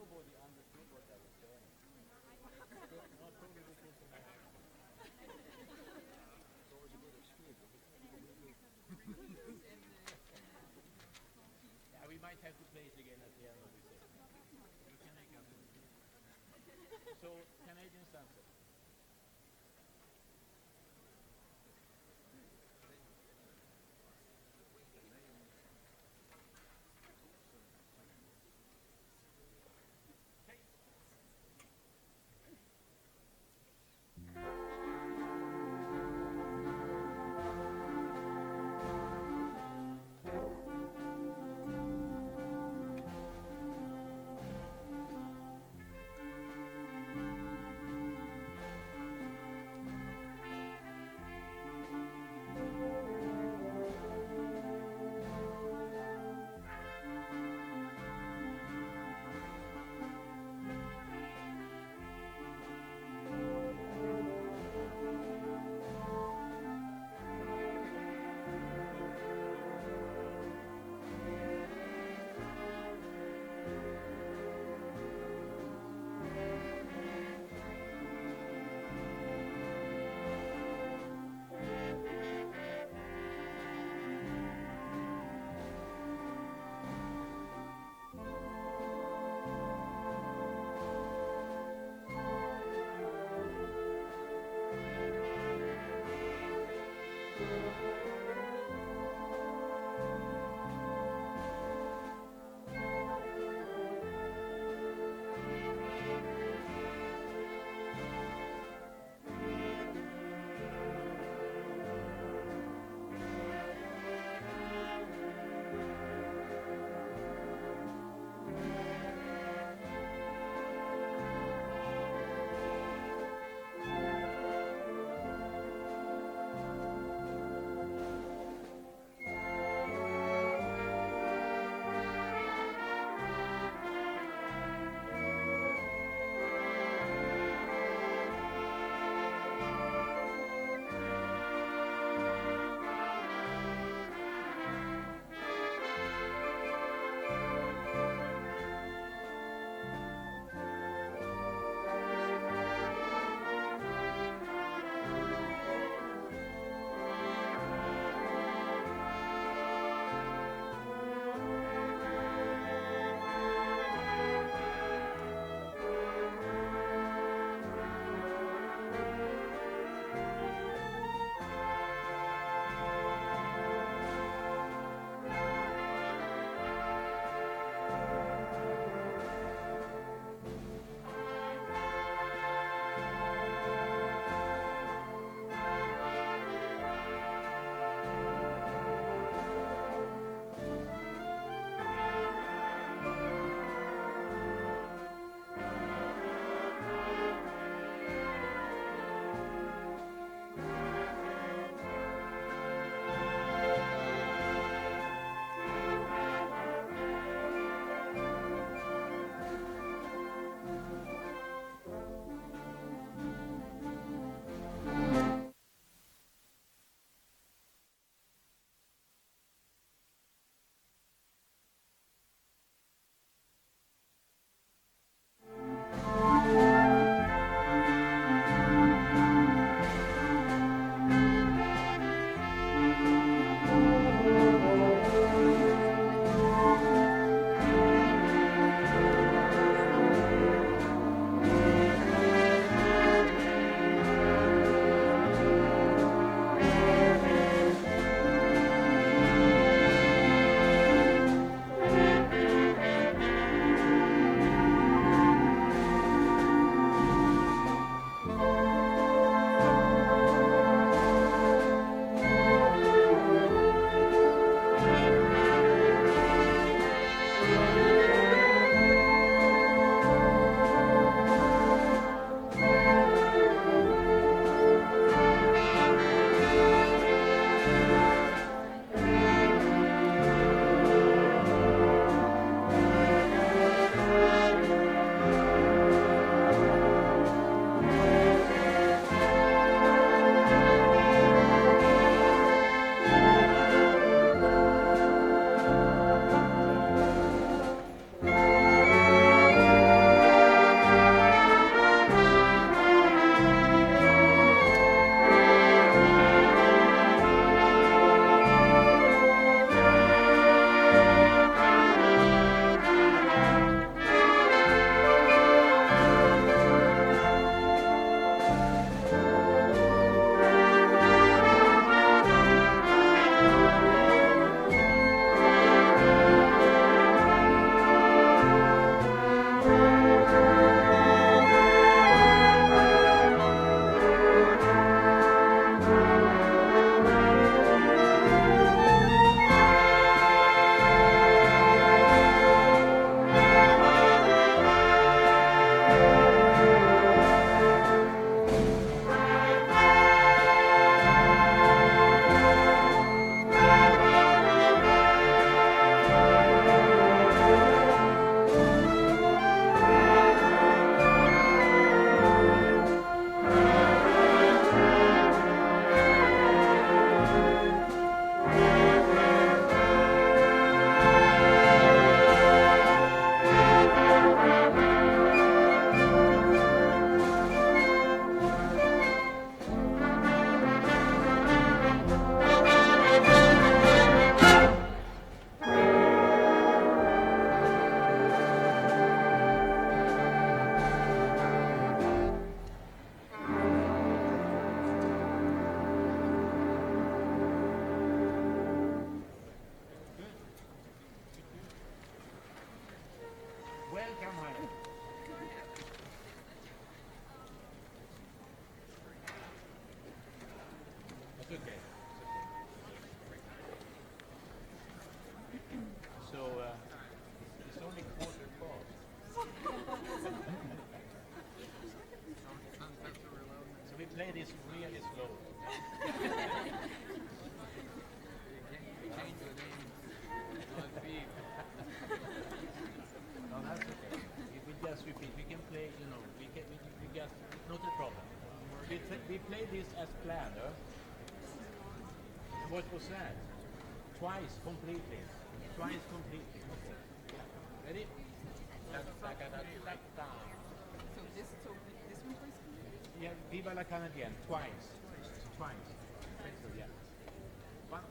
nobody understood what I was saying. No, probably because it's always a good excuse. Yeah, we might have to play it again at the end of the session. You can make up. So, Canadian Sunset. it's only quarter past. So we play this really slow. No, that's okay. We just repeat. We can play, we just, not a problem. We play this as planned, huh? What was that? Twice completely. Twice completely. Okay. Yeah. Ready? So this one first? Yeah, Viva la Canadienne. Twice. Twice. Thank you, yeah. One.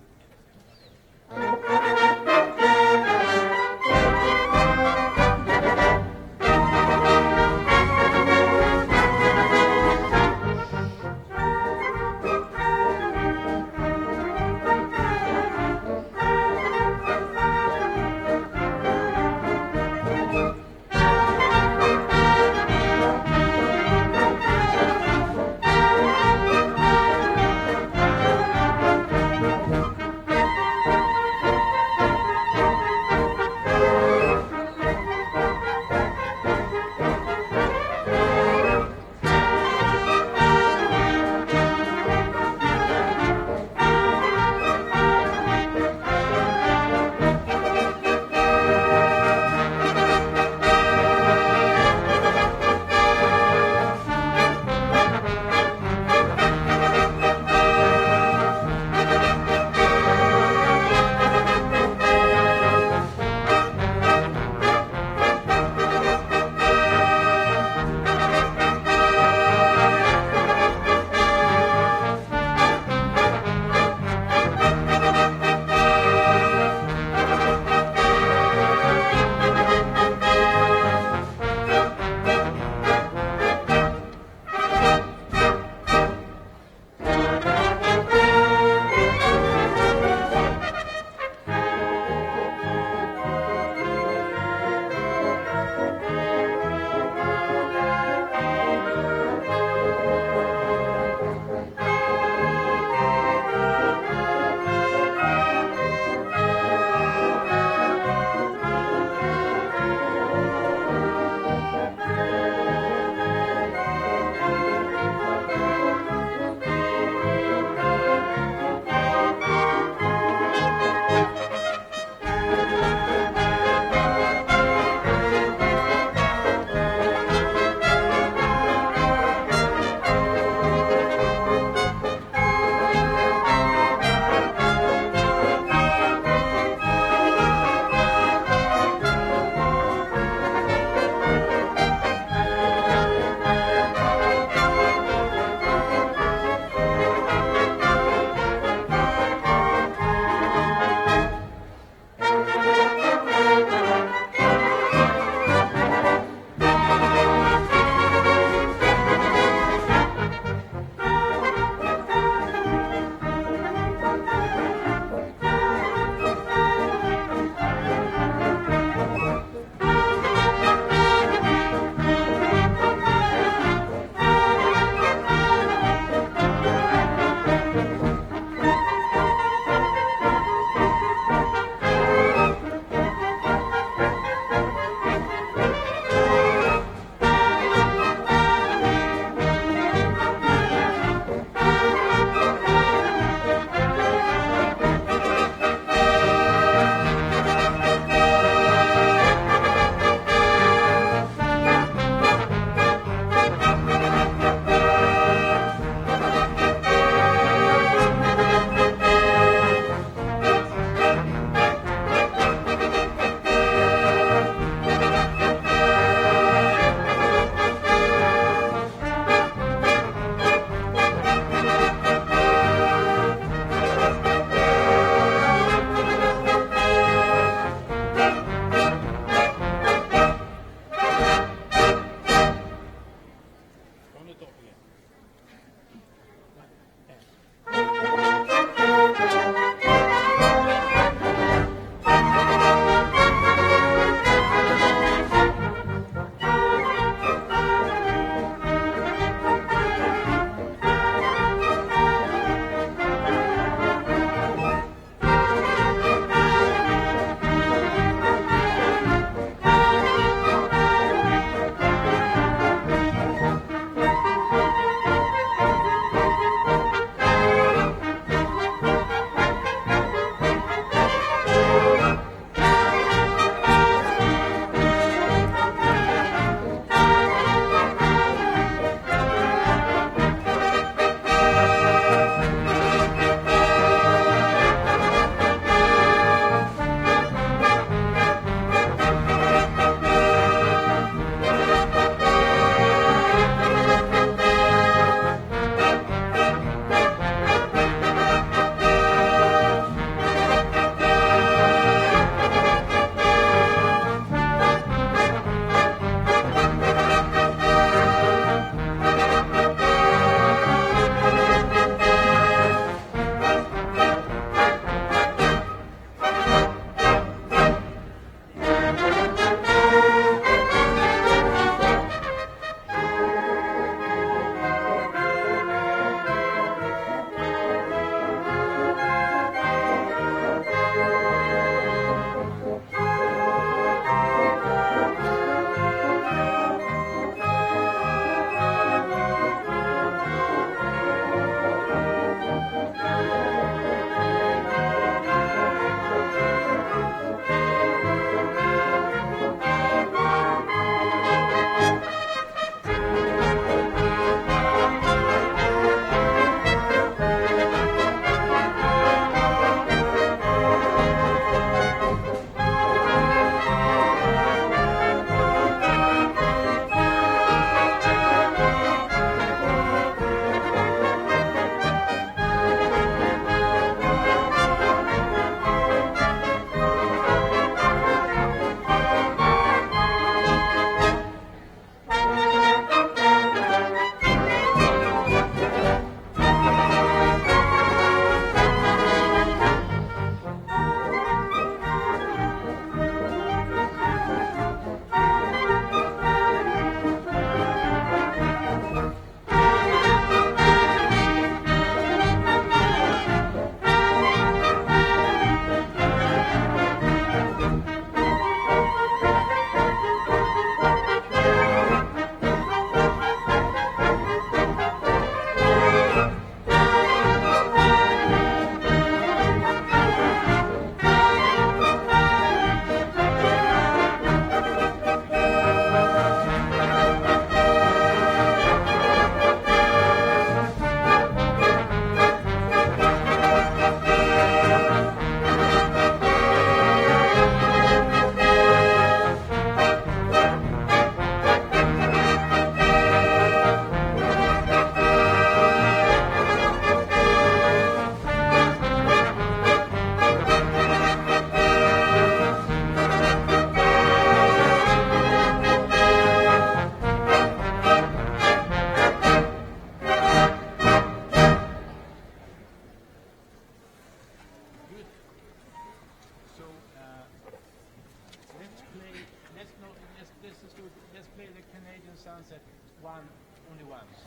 let's play the Canadian Sunset only once.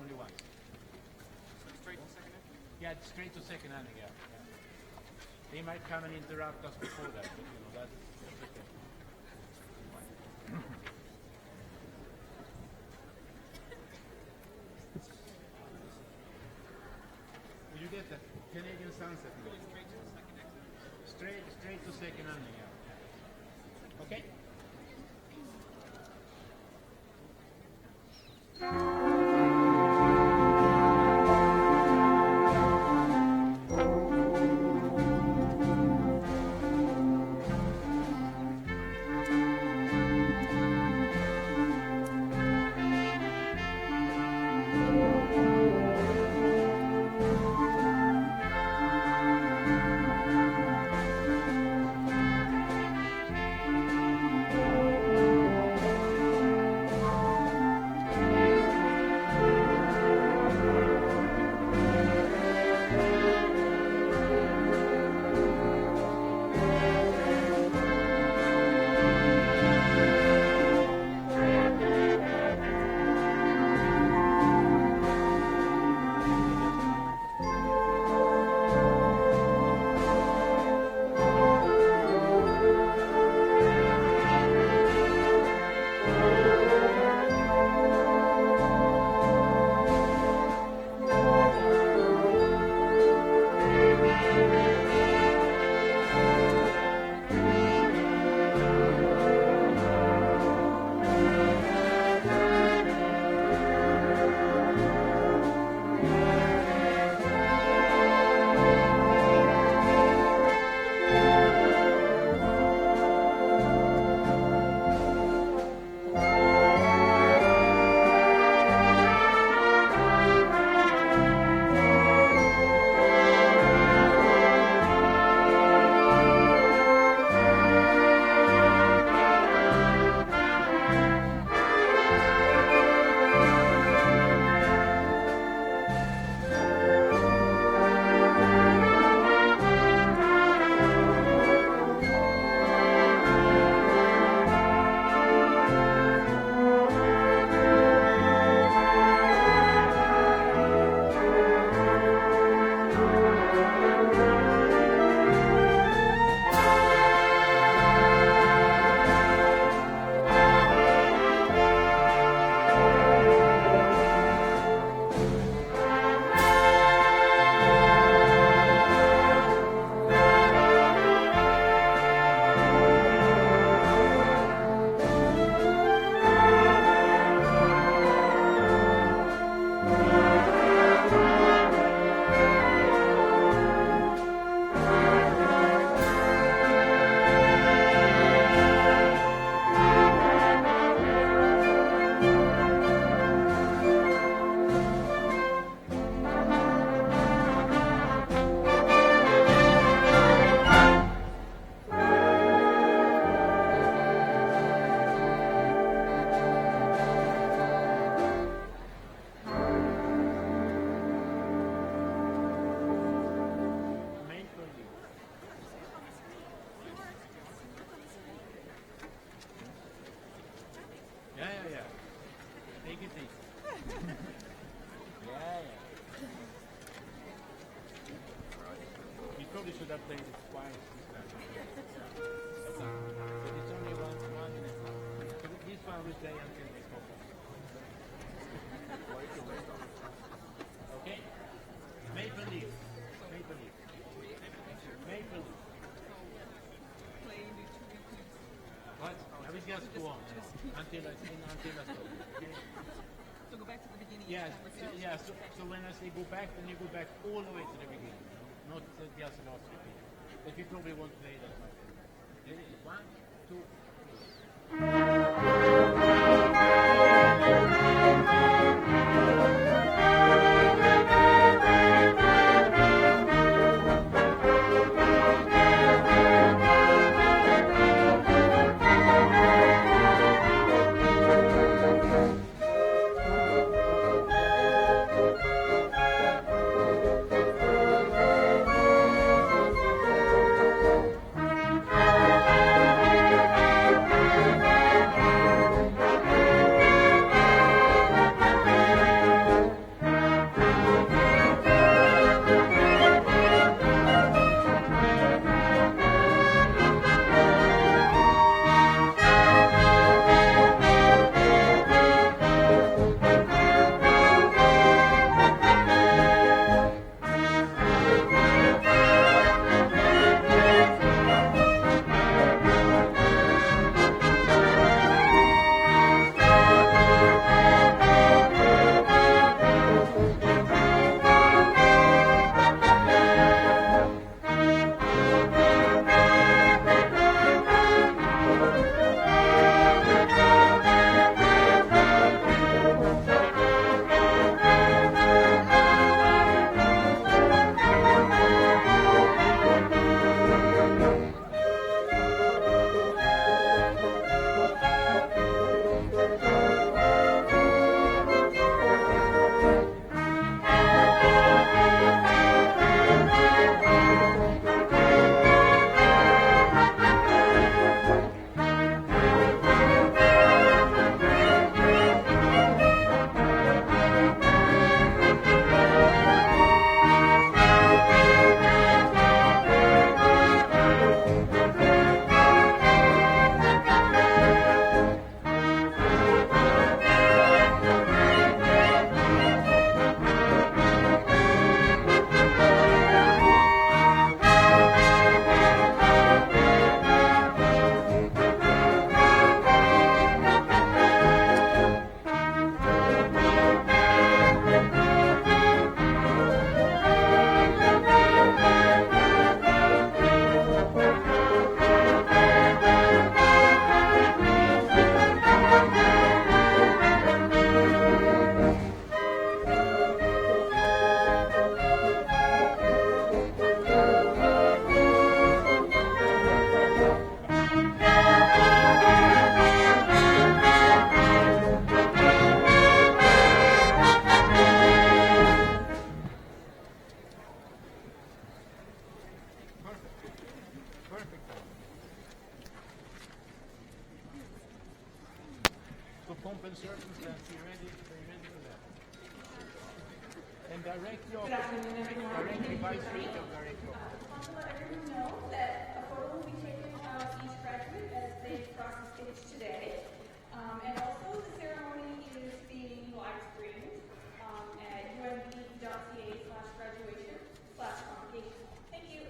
Only once. So straight to second entry? Yeah, straight to second handing, yeah. They might come and interrupt us before that, but that's okay. Will you get that Canadian Sunset? Straight to second entry? Straight to second handing, yeah. Okay? probably should have played it twice this time. It's only one minute. So this one we play until they stop. Okay? Maple leaf. Maple leaf. Maple leaf. Playing the two repeats. What? I will just go on until I stop. Okay? So go back to the beginning. Yeah. So when I say go back, then you go back all the way to the beginning, not just the last repeat. But you probably won't play that much. Ready? 1, 2, 3. pomp and circumstance, are you ready for that? And directly Good afternoon, everyone. directly by street of directly I want to let everyone know that a photo will be taken of each graduate as they cross the stage today. And also the ceremony is being live streamed at umb.ca/graduation/convocation. Thank you.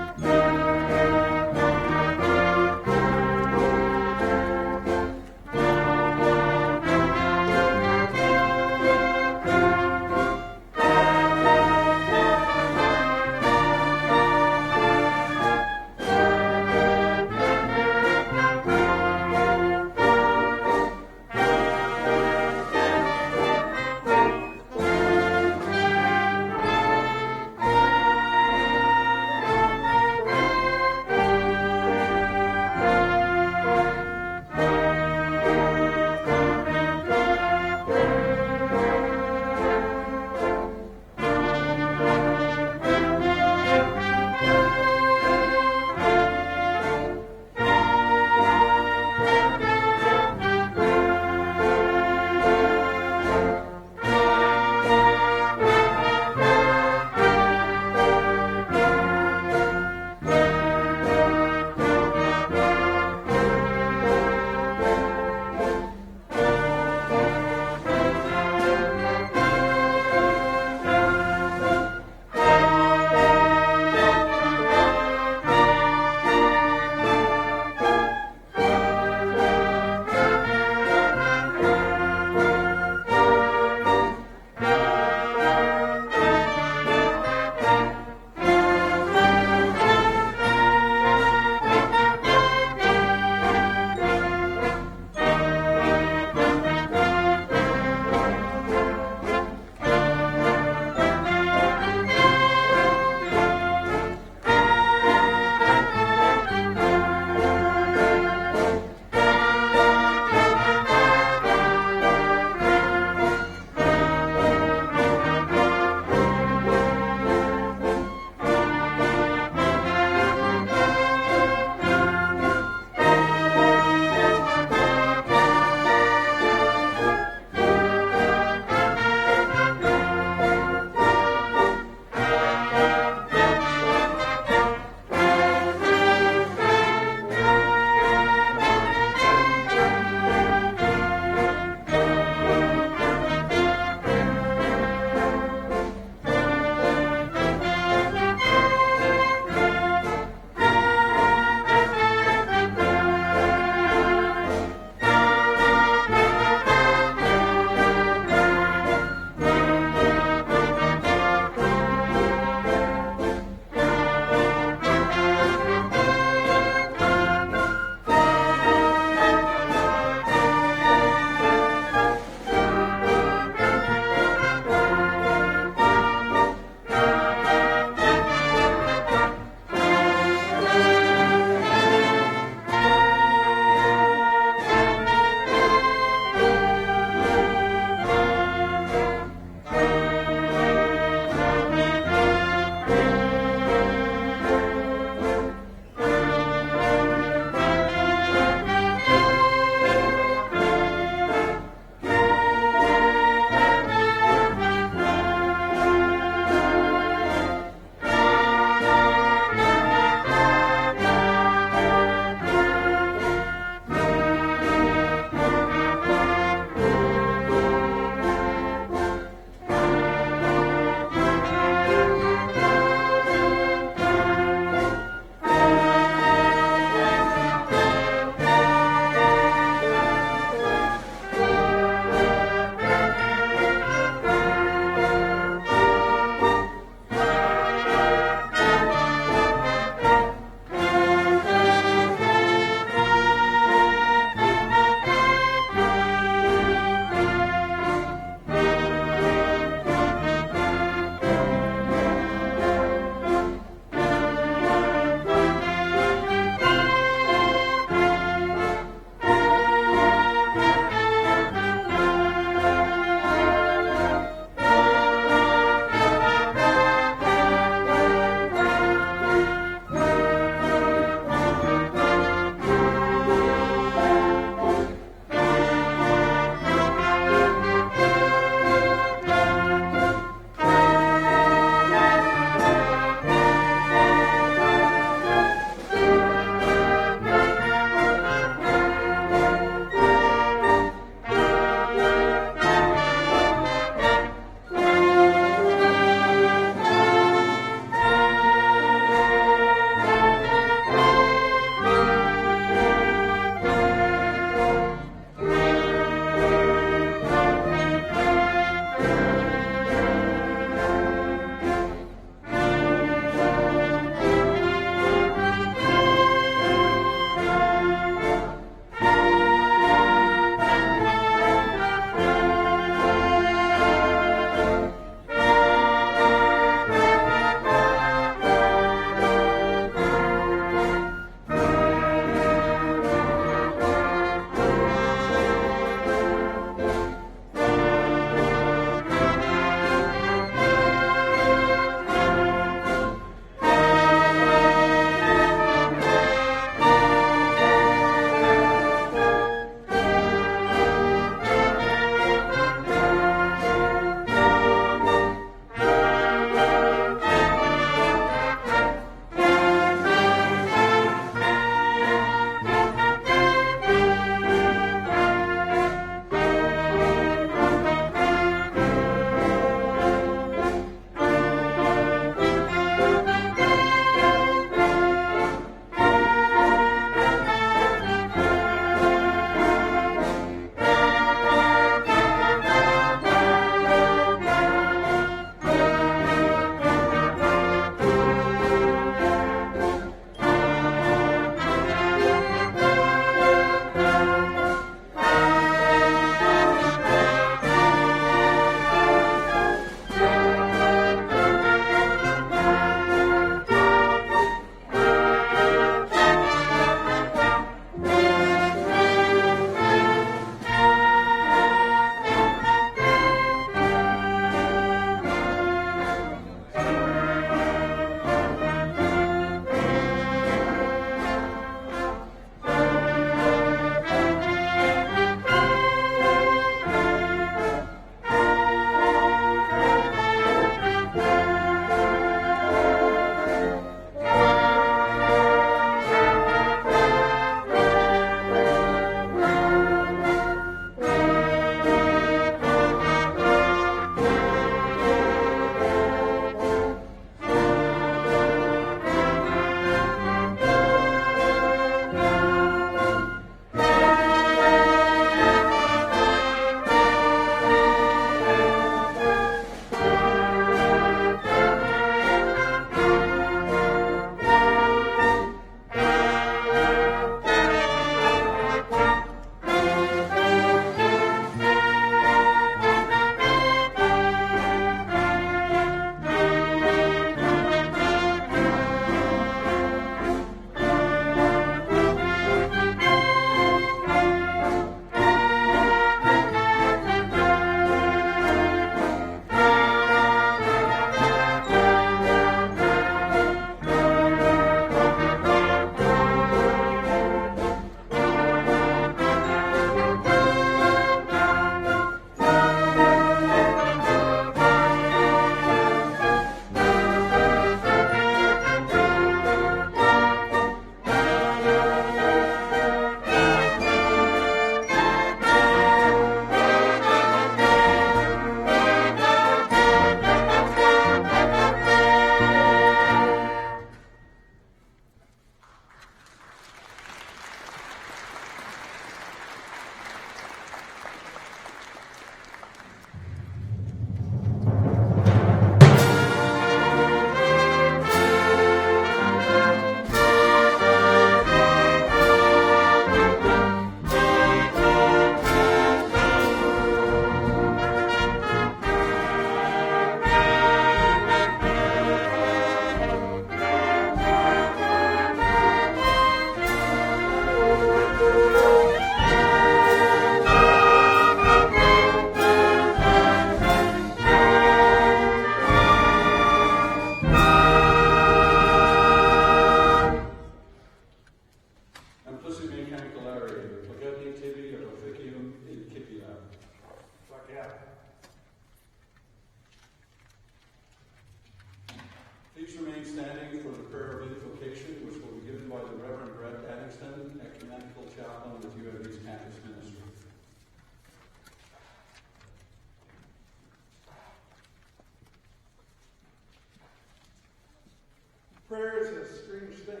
prayer is a strange thing.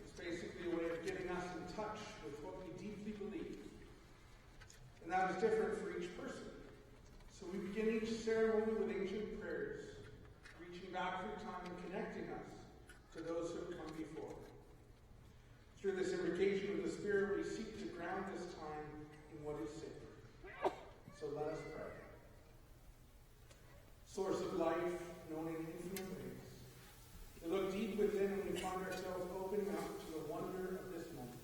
It's basically a way of getting us in touch with what we deeply believe. And that was different for each person. So we begin each ceremony with ancient prayers, reaching back through time and connecting us to those who have come before. Through this invocation of the Spirit, we seek to ground this time in what is sacred. So let us pray. Source of life, known in infinite ways, we look deep within and we find ourselves opening up to the wonder of this moment.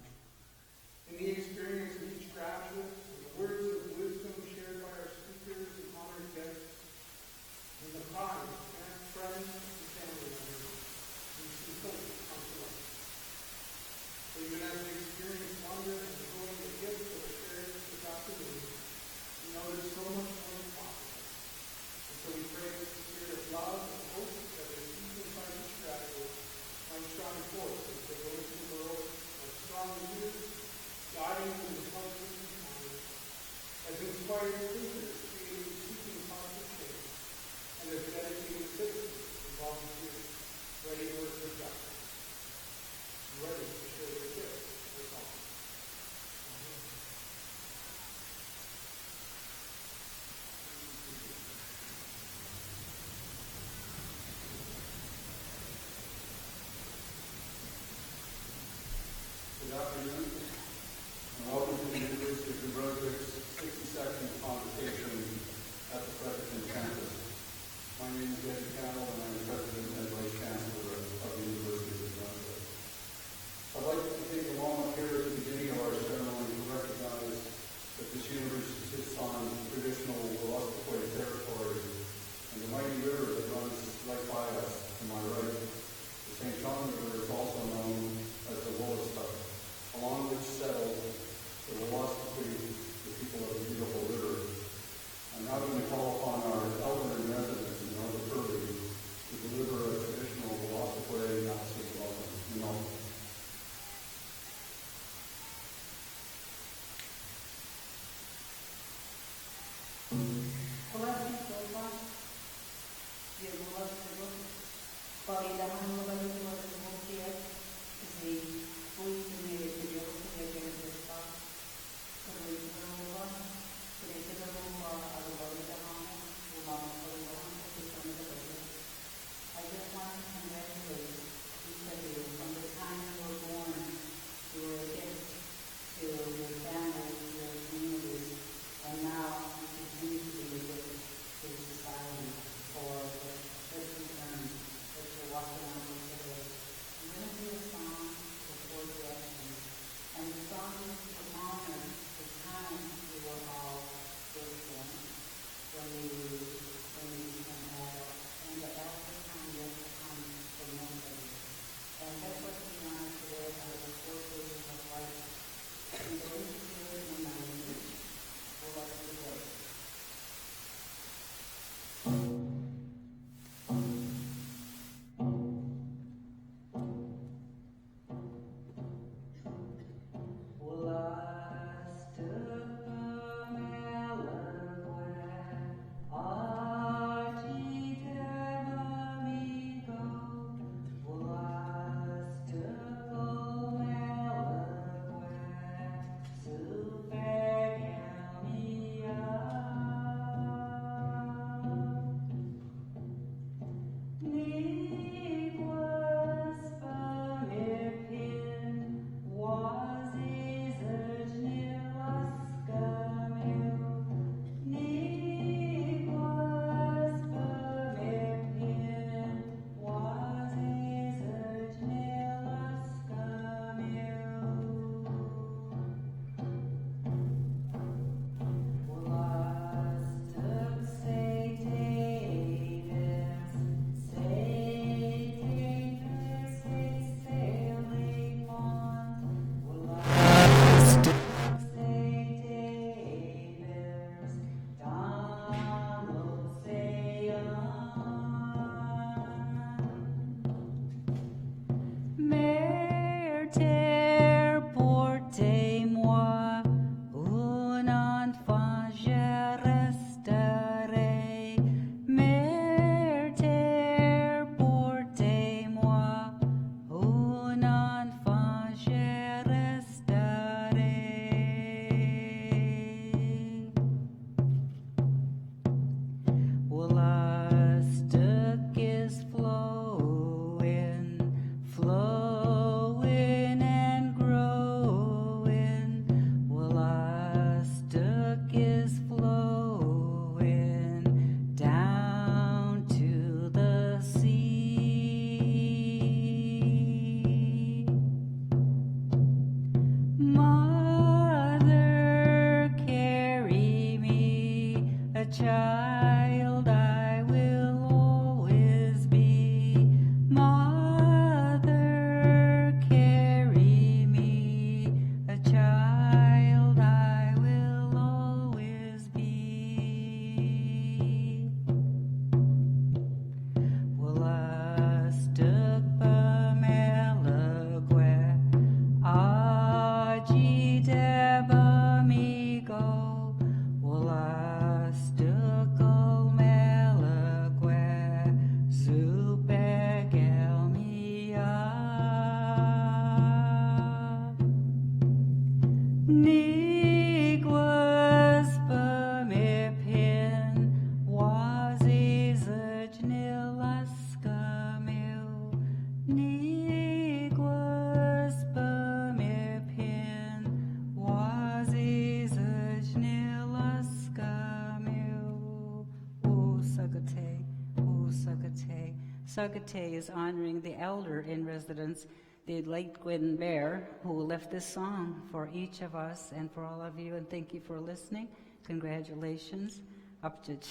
In the experience of each graduate, in the words of wisdom shared by our speakers and honored guests, in the cries of parents, friends, and family members, we see hope come to life. So even as we experience wonder and enjoy the gifts that are shared this afternoon, we know there's so much more is possible. And so we pray that the spirit of love and hope that is deep inside each graduate might shine forth as they go into the world as strong leaders, guiding them in confidence and honor, as inspired thinkers creating seeking positive change, and as dedicated citizens and volunteers ready to work for justice, ready to share their gifts with all. Good afternoon, and welcome to the University of New Brunswick's 62nd Convocation at the Fredericton campus. My name is Eddie Campbell, and I'm the President and Vice Chancellor of the University of New Brunswick. I'd like to take a moment here at the beginning of our ceremony to recognize that this university sits on traditional Wolastoqey territory, and the mighty river that runs right by us to my right, the St. John River, is also known as the Wolastoq, along which settled the Wolastoqey, the people of the beautiful river. I'm now going to call upon our elder in residence in Elder Purley to deliver a traditional Wolastoqey Nazi welcome. You know. I just want to congratulate each of you from the time you were born, you were a gift to your family, to your communities, and now you continue to be a gift to society for the Christian journey that you're walking on with today. I'm going to do a song before the action, and the song is to honor the time we were all born, when we became adults, and that that's the time yet to come for nobody. And that's what we honor today are the 4 phases of life. And those here in my image will let us today. Well, I stood a melon where I Sagate is honoring the elder in residence, the late Gwen Bear, who left this song for each of us and for all of you, and thank you for listening. Congratulations. Upjudge.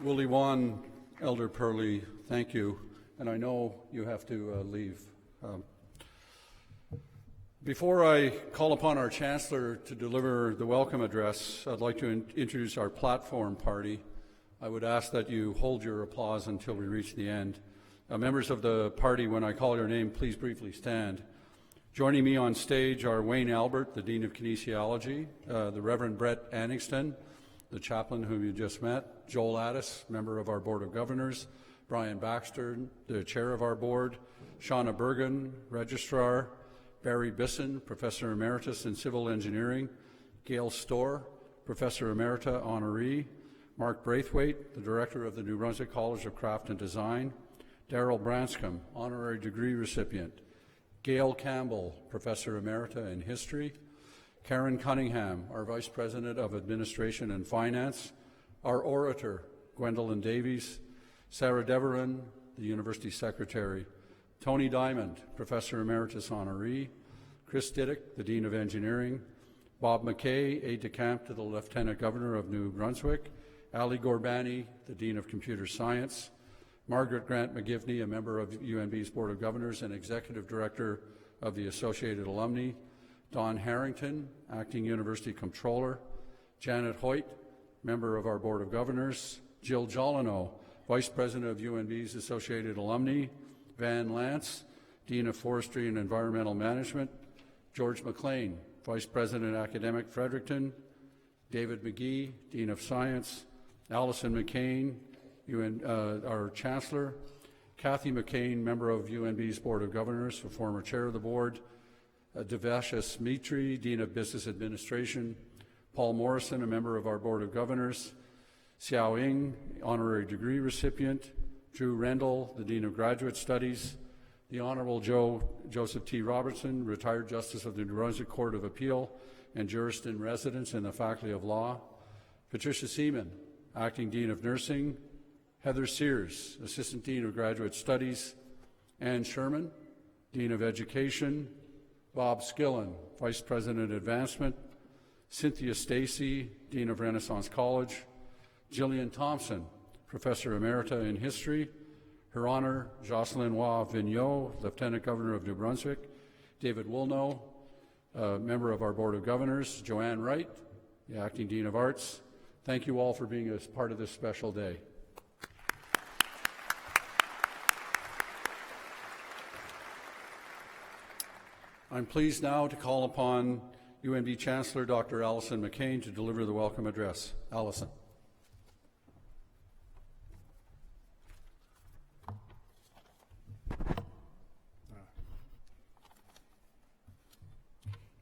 Willie Wan, Elder Purley, thank you. And I know you have to leave. Before I call upon our Chancellor to deliver the welcome address, I'd like to introduce our platform party. I would ask that you hold your applause until we reach the end. Members of the party, when I call your name, please briefly stand. Joining me on stage are Wayne Albert, the Dean of Kinesiology, the Reverend Brett Anningston, the chaplain whom you just met, Joel Addis, member of our Board of Governors, Brian Baxter, the chair of our board, Shauna Bergen, registrar, Barry Bisson, professor emeritus in civil engineering, Gail Storr, professor emerita honoree, Mark Braithwaite, the director of the New Brunswick College of Craft and Design, Daryl Branscombe, honorary degree recipient, Gail Campbell, professor emerita in history, Karen Cunningham, our Vice President of Administration and Finance, our orator, Gwendolyn Davies, Sarah Deverin, the University Secretary, Tony Diamond, Professor Emeritus Honoree, Chris Diddick, the Dean of Engineering, Bob McKay, Aide-de-Camp to the Lieutenant Governor of New Brunswick, Ali Gorbani, the Dean of Computer Science, Margaret Grant McGivney, a member of UNB's Board of Governors and Executive Director of the Associated Alumni, Don Harrington, Acting University Comptroller, Janet Hoyt, member of our Board of Governors, Jill Jolino, Vice President of UNB's Associated Alumni, Van Lance, Dean of Forestry and Environmental Management, George McLean, Vice President Academic Fredericton, David McGee, Dean of Science, Allison McCain, our Chancellor, Kathy McCain, member of UNB's Board of Governors, a former chair of the board, Devashis Mitri, Dean of Business Administration, Paul Morrison, a member of our Board of Governors, Xiao Ying, honorary degree recipient, Drew Rendell, the Dean of Graduate Studies, the Honorable Joseph T. Robertson, retired Justice of the New Brunswick Court of Appeal and jurist in residence in the Faculty of Law, Patricia Seaman, Acting Dean of Nursing, Heather Sears, Assistant Dean of Graduate Studies, Ann Sherman, Dean of Education, Bob Skillen, Vice President Advancement, Cynthia Stacy, Dean of Renaissance College, Jillian Thompson, Professor Emerita in History, Her Honor Jocelyn Waugh Vigneault, Lieutenant Governor of New Brunswick, David Woolnough, member of our Board of Governors, Joanne Wright, the Acting Dean of Arts. Thank you all for being a part of this special day. I'm pleased now to call upon UNB Chancellor Dr. Alison McCain to deliver the welcome address. Alison.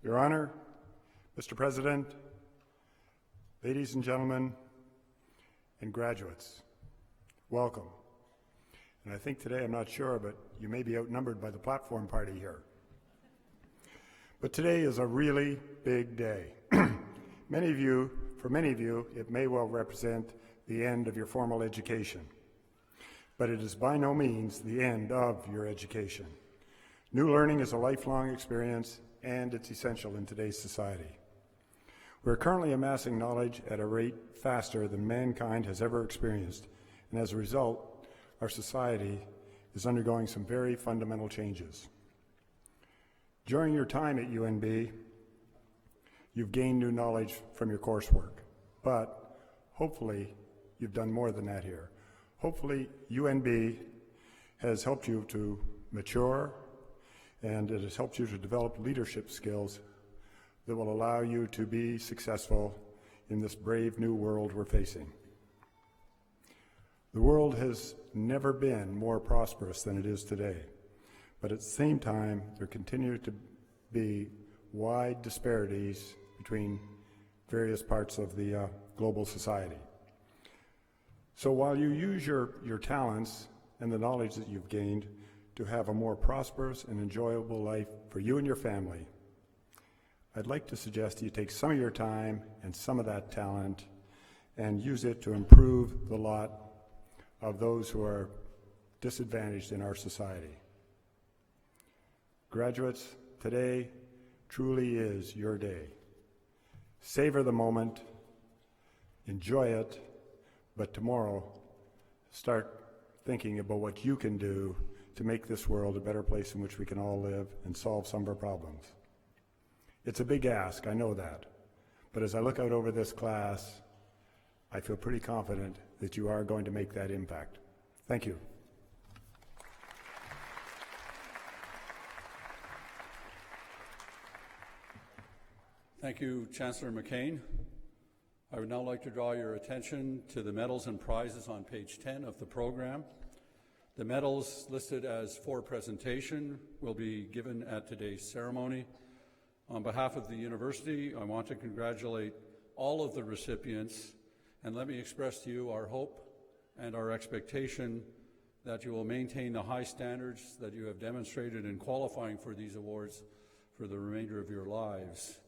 Your Honor, Mr. President, ladies and gentlemen, and graduates, welcome. And I think today, I'm not sure, but you may be outnumbered by the platform party here. But today is a really big day. For many of you, it may well represent the end of your formal education. But it is by no means the end of your education. New learning is a lifelong experience, and it's essential in today's society. We're currently amassing knowledge at a rate faster than mankind has ever experienced, and as a result, our society is undergoing some very fundamental changes. During your time at UNB, you've gained new knowledge from your coursework, but hopefully you've done more than that here. Hopefully UNB has helped you to mature, and it has helped you to develop leadership skills that will allow you to be successful in this brave new world we're facing. The world has never been more prosperous than it is today. But at the same time, there continue to be wide disparities between various parts of the global society. So while you use your talents and the knowledge that you've gained to have a more prosperous and enjoyable life for you and your family, I'd like to suggest you take some of your time and some of that talent and use it to improve the lot of those who are disadvantaged in our society. Graduates, today truly is your day. Savor the moment, enjoy it, but tomorrow start thinking about what you can do to make this world a better place in which we can all live and solve some of our problems. It's a big ask, I know that, but as I look out over this class, I feel pretty confident that you are going to make that impact. Thank you. Thank you, Chancellor McCain. I would now like to draw your attention to the medals and prizes on page 10 of the program. The medals listed as for presentation will be given at today's ceremony. On behalf of the university, I want to congratulate all of the recipients, and let me express to you our hope and our expectation that you will maintain the high standards that you have demonstrated in qualifying for these awards for the remainder of your lives.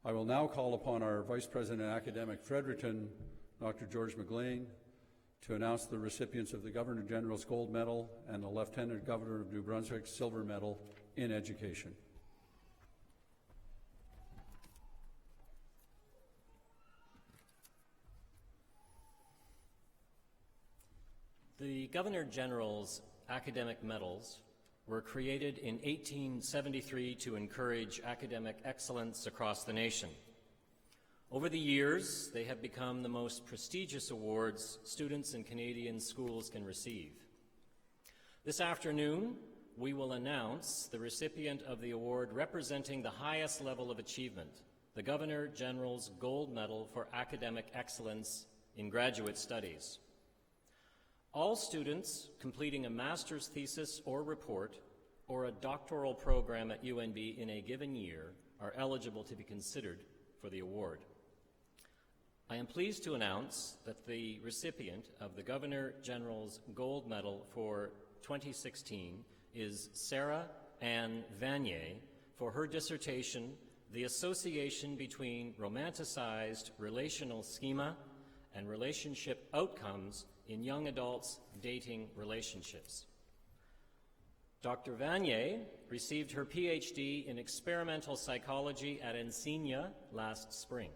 I will now call upon our Vice President Academic Fredericton, Dr. George McLean, to announce the recipients of the Governor-General's Gold Medal and the Lieutenant Governor of New Brunswick's Silver Medal in Education. The Governor-General's academic medals were created in 1873 to encourage academic excellence across the nation. Over the years, they have become the most prestigious awards students in Canadian schools can receive. This afternoon, we will announce the recipient of the award representing the highest level of achievement, the Governor-General's Gold Medal for Academic Excellence in Graduate Studies. All students completing a master's thesis or report or a doctoral program at UNB in a given year are eligible to be considered for the award. I am pleased to announce that the recipient of the Governor-General's Gold Medal for 2016 is Sarah Ann Vanier for her dissertation, The Association Between Romanticized Relational Schema and Relationship Outcomes in Young Adults Dating Relationships. Dr. Vanier received her PhD in experimental psychology at Ensigna last spring,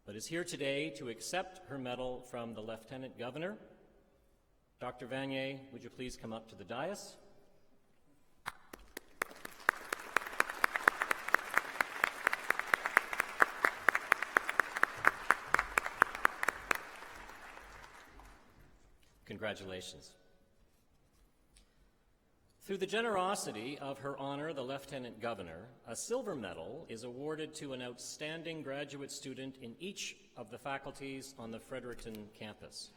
but is here today to accept her medal from the Lieutenant Governor. Dr. Vanier, would you please come up to the dais? Congratulations. Through the generosity of Her Honor, the Lieutenant Governor, a silver medal is awarded to an outstanding graduate student in each of the faculties on the Fredericton campus.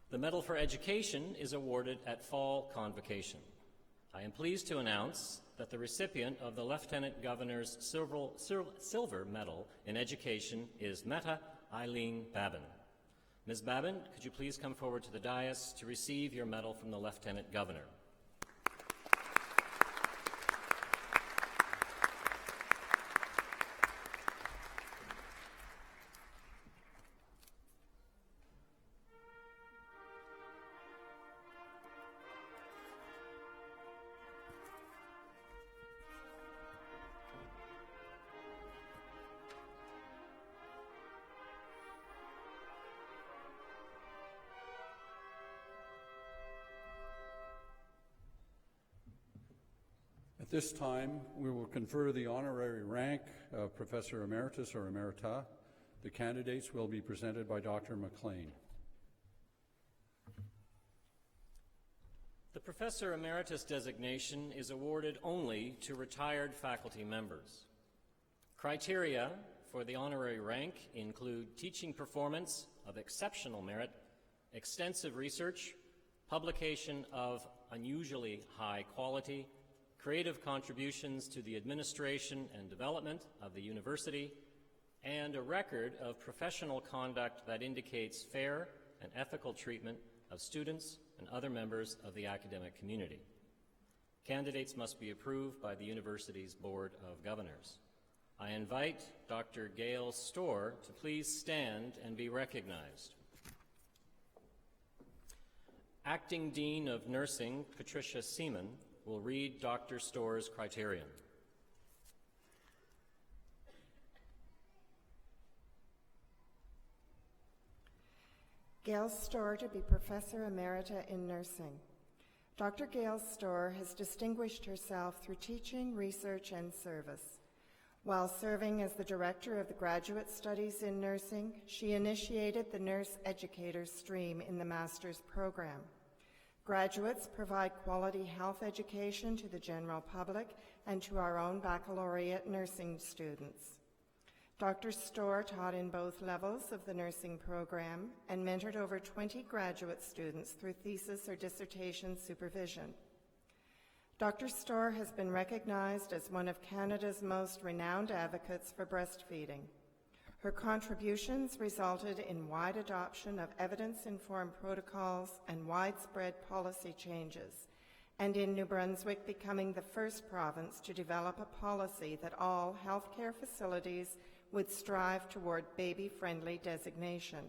The Medal for Education is awarded at Fall Convocation. I am pleased to announce that the recipient of the Lieutenant Governor's Silver Medal in Education is Meta Eileen Babin. Ms. Babin, could you please come forward to the dais to receive your medal from the Lieutenant Governor? At this time, we will confer the honorary rank of Professor Emeritus or Emerita. The candidates will be presented by Dr. McLean. The Professor Emeritus designation is awarded only to retired faculty members. Criteria for the honorary rank include teaching performance of exceptional merit, extensive research, publication of unusually high quality, creative contributions to the administration and development of the university, and a record of professional conduct that indicates fair and ethical treatment of students and other members of the academic community. Candidates must be approved by the university's Board of Governors. I invite Dr. Gail Storr to please stand and be recognized. Acting Dean of Nursing, Patricia Seaman, will read Dr. Storr's criterion. Gail Storr to be Professor Emerita in Nursing. Dr. Gail Storr has distinguished herself through teaching, research, and service. While serving as the Director of the Graduate Studies in Nursing, she initiated the Nurse Educator stream in the Master's program. Graduates provide quality health education to the general public and to our own baccalaureate nursing students. Dr. Storr taught in both levels of the nursing program and mentored over 20 graduate students through thesis or dissertation supervision. Dr. Storr has been recognized as one of Canada's most renowned advocates for breastfeeding. Her contributions resulted in wide adoption of evidence-informed protocols and widespread policy changes, and in New Brunswick becoming the first province to develop a policy that all healthcare facilities would strive toward baby-friendly designation.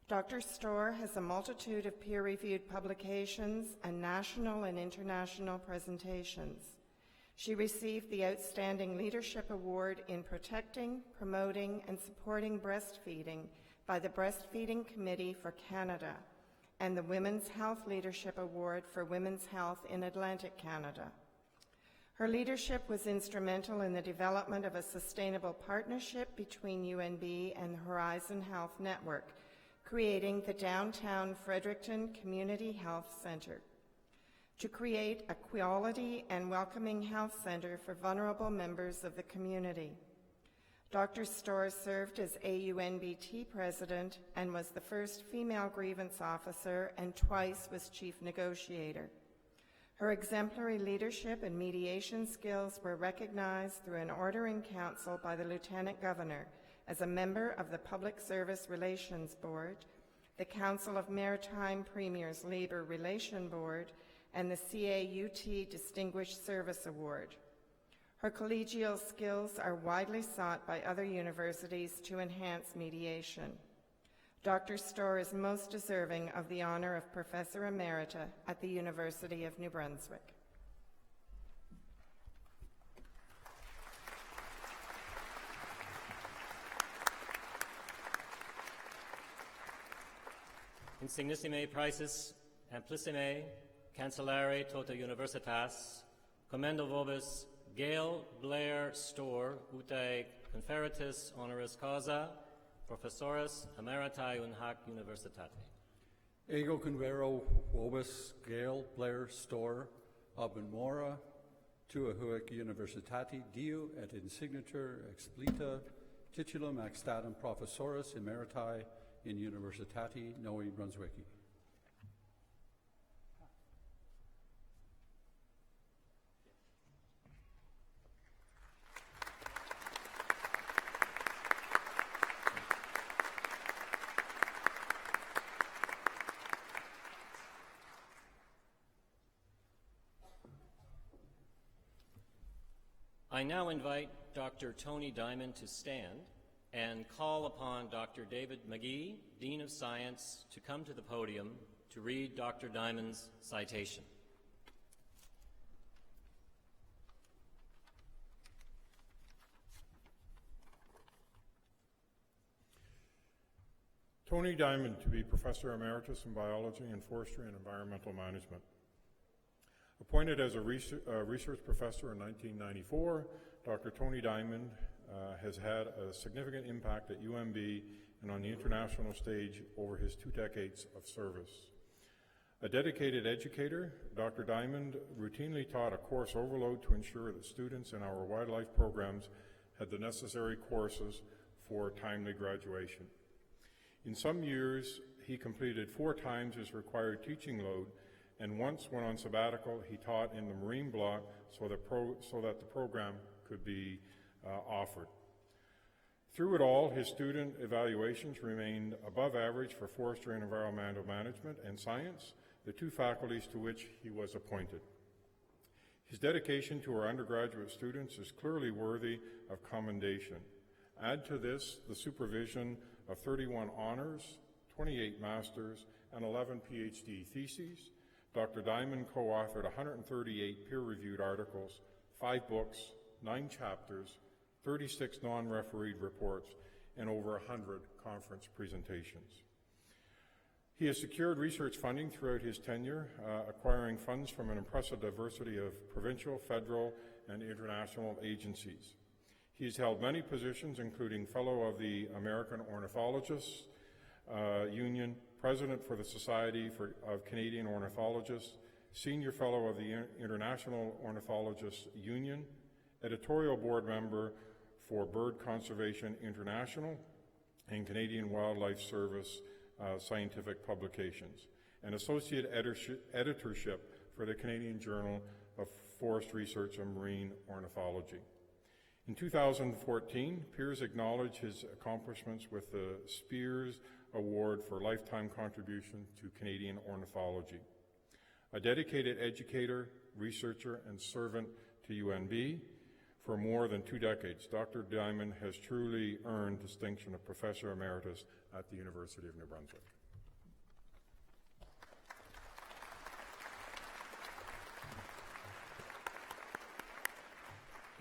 Dr. Storr has a multitude of peer-reviewed publications and national and international presentations. She received the Outstanding Leadership Award in Protecting, Promoting, and Supporting Breastfeeding by the Breastfeeding Committee for Canada and the Women's Health Leadership Award for Women's Health in Atlantic Canada. Her leadership was instrumental in the development of a sustainable partnership between UNB and the Horizon Health Network, creating the downtown Fredericton Community Health Centre, to create a quality and welcoming health centre for vulnerable members of the community. Dr. Storr served as AUNBT president and was the first female grievance officer and twice was chief negotiator. Her exemplary leadership and mediation skills were recognized through an order in council by the Lieutenant Governor as a member of the Public Service Relations Board, the Council of Maritime Premiers Labour Relation Board, and the CAUT Distinguished Service Award. Her collegial skills are widely sought by other universities to enhance mediation. Dr. Storr is most deserving of the honor of Professor Emerita at the University of New Brunswick. Insignissime praesis amplissime cancellare tota universitas commendo vobis Gail Blair Storr ute conferitis honoris causa professoris emeritae in hac universitate. Ego convero vobis Gail Blair Storr ab memora tua huic universitati diu et insignitur explita titulum ac statum professoris emeritae in universitati Novi Brunswicki. I now invite Dr. Tony Diamond to stand and call upon Dr. David McGee, Dean of Science, to come to the podium to read Dr. Diamond's citation. Tony Diamond to be Professor Emeritus in Biology and Forestry and Environmental Management. Appointed as a research professor in 1994, Dr. Tony Diamond has had a significant impact at UNB and on the international stage over his 2 decades of service. A dedicated educator, Dr. Diamond routinely taught a course overload to ensure that students in our wildlife programs had the necessary courses for timely graduation. In some years, he completed 4 times his required teaching load, and once when on sabbatical, he taught in the marine block so that the program could be offered. Through it all, his student evaluations remained above average for forestry and environmental management and science, the 2 faculties to which he was appointed. His dedication to our undergraduate students is clearly worthy of commendation. Add to this the supervision of 31 honors, 28 masters, and 11 PhD theses. Dr. Diamond co-authored 138 peer-reviewed articles, 5 books, 9 chapters, 36 non-refereed reports, and over 100 conference presentations. He has secured research funding throughout his tenure, acquiring funds from an impressive diversity of provincial, federal, and international agencies. He has held many positions, including Fellow of the American Ornithologists Union, President for the Society of Canadian Ornithologists, Senior Fellow of the International Ornithologists Union, Editorial Board Member for Bird Conservation International and Canadian Wildlife Service scientific publications, and Associate Editorship for the Canadian Journal of Forest Research and Marine Ornithology. In 2014, peers acknowledged his accomplishments with the Spears Award for Lifetime Contribution to Canadian Ornithology. A dedicated educator, researcher, and servant to UNB for more than 2 decades, Dr. Diamond has truly earned distinction of Professor Emeritus at the University of New Brunswick.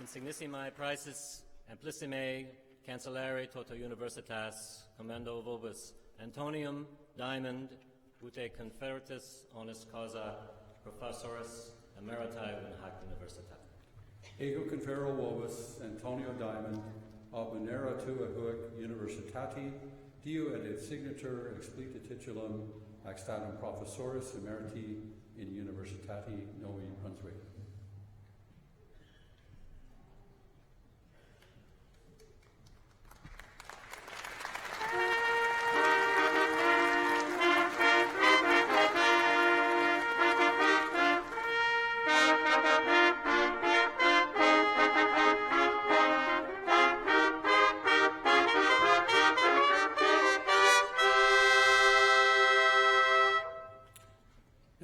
Insignissimae praesis amplissime cancellare toto universitas commendo vobis Antonium Diamond ute conferitis honest causa professoris emeritae in hac universitate. Ego confero vobis Antonio Diamond ob manera tua huic universitati dio et signature explicit titulum ac statum professoris emeriti in universitati Novi Brunswick.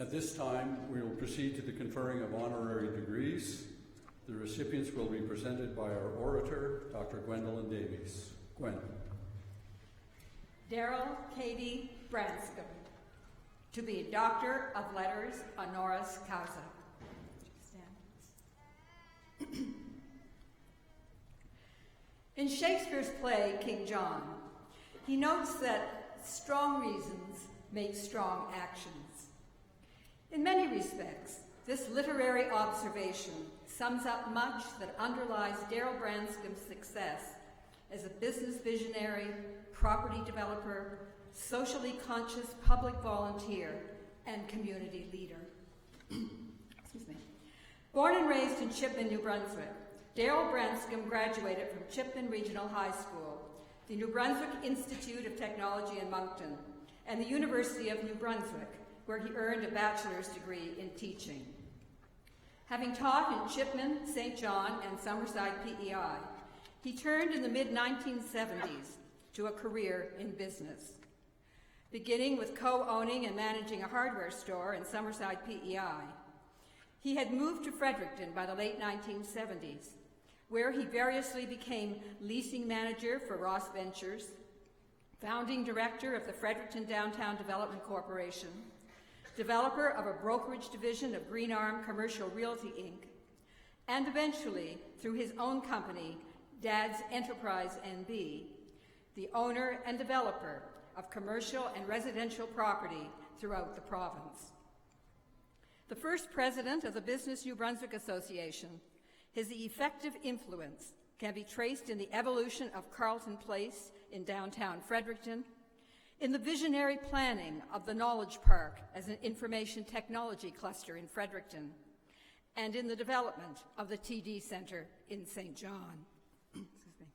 At this time, we will proceed to the conferring of honorary degrees. The recipients will be presented by our orator, Dr. Gwendolyn Davies. Gwen. Daryl Katie Branscombe, to be Doctor of Letters honoris causa. Stand. In Shakespeare's play, King John, he notes that strong reasons make strong actions. In many respects, this literary observation sums up much that underlies Daryl Branscombe's success as a business visionary, property developer, socially conscious public volunteer, and community leader. Excuse me. Born and raised in Chipman, New Brunswick, Daryl Branscombe graduated from Chipman Regional High School, the New Brunswick Institute of Technology in Moncton, and the University of New Brunswick, where he earned a bachelor's degree in teaching. Having taught in Chipman, St. John, and Summerside PEI, he turned in the mid-1970s to a career in business. Beginning with co-owning and managing a hardware store in Summerside PEI, he had moved to Fredericton by the late 1970s, where he variously became leasing manager for Ross Ventures, founding director of the Fredericton Downtown Development Corporation, developer of a brokerage division of Green Arm Commercial Realty, Inc., and eventually, through his own company, Dad's Enterprise NB, the owner and developer of commercial and residential property throughout the province. The first president of the Business New Brunswick Association, his effective influence can be traced in the evolution of Carleton Place in downtown Fredericton, in the visionary planning of the Knowledge Park as an information technology cluster in Fredericton, and in the development of the TD Centre in St. John. Excuse me.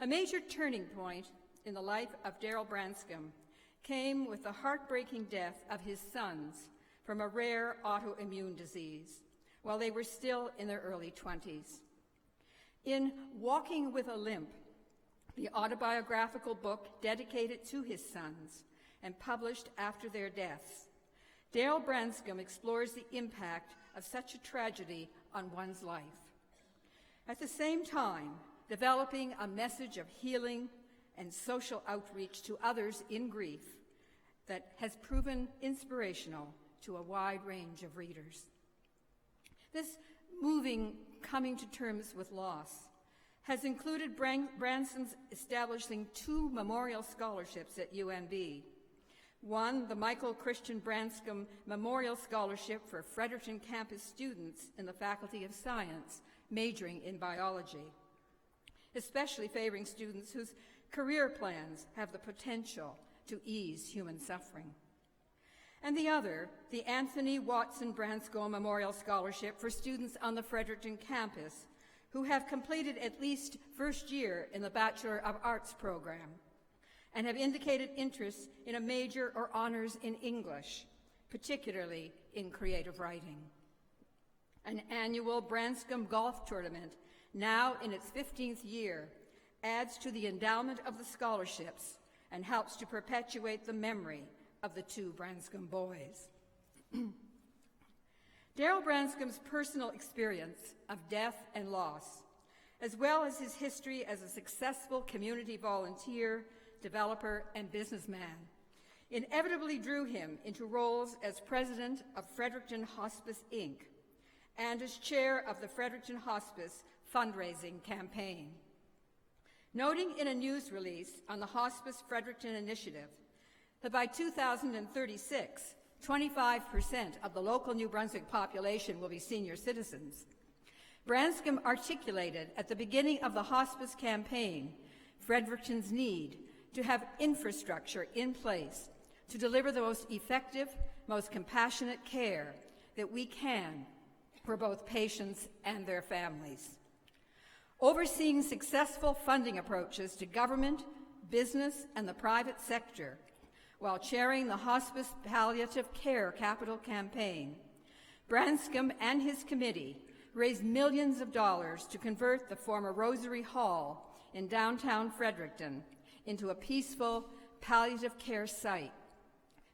A major turning point in the life of Daryl Branscombe came with the heartbreaking death of his sons from a rare autoimmune disease while they were still in their early 20s. In Walking with a Limp, the autobiographical book dedicated to his sons and published after their deaths, Dale Branscombe explores the impact of such a tragedy on one's life. At the same time, developing a message of healing and social outreach to others in grief that has proven inspirational to a wide range of readers. This moving coming to terms with loss has included Branscome's establishing 2 memorial scholarships at UNB. One, the Michael Christian Branscombe Memorial Scholarship for Fredericton campus students in the Faculty of Science, majoring in biology, especially favoring students whose career plans have the potential to ease human suffering. And the other, the Anthony Watson Branscombe Memorial Scholarship for students on the Fredericton campus who have completed at least first year in the Bachelor of Arts program and have indicated interest in a major or honors in English, particularly in creative writing. An annual Branscombe golf tournament, now in its 15th year, adds to the endowment of the scholarships and helps to perpetuate the memory of the 2 Branscombe boys. Darrell Branscome's personal experience of death and loss, as well as his history as a successful community volunteer, developer, and businessman, inevitably drew him into roles as president of Fredericton Hospice, Inc., and as chair of the Fredericton Hospice fundraising campaign. Noting in a news release on the Hospice Fredericton Initiative that by 2036, 25% of the local New Brunswick population will be senior citizens, Branscombe articulated at the beginning of the hospice campaign Fredericton's need to have infrastructure in place to deliver the most effective, most compassionate care that we can for both patients and their families. Overseeing successful funding approaches to government, business, and the private sector, while chairing the Hospice Palliative Care Capital Campaign, Branscombe and his committee raised millions of dollars to convert the former Rosary Hall in downtown Fredericton into a peaceful palliative care site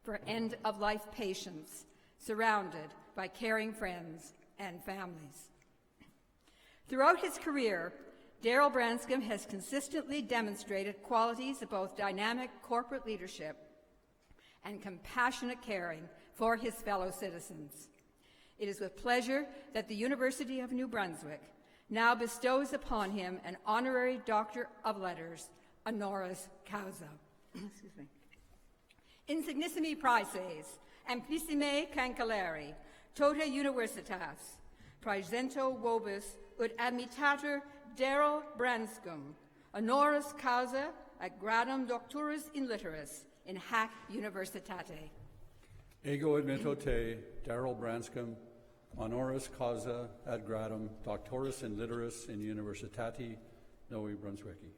for end-of-life patients surrounded by caring friends and families. Throughout his career, Darrell Branscombe has consistently demonstrated qualities of both dynamic corporate leadership and compassionate caring for his fellow citizens. It is with pleasure that the University of New Brunswick now bestows upon him an honorary Doctor of Letters, honoris causa. Excuse me. Insignissimi praeses, amplissime cancelleri, tota universitas, praesento vobis ut admitator Darrell Branscombe, honoris causa ad gradum doctoris in litteris in hac universitate. Ego admitto te, Darrell Branscombe, honoris causa ad gradum doctoris in litteris in universitate Novi Brunswicki.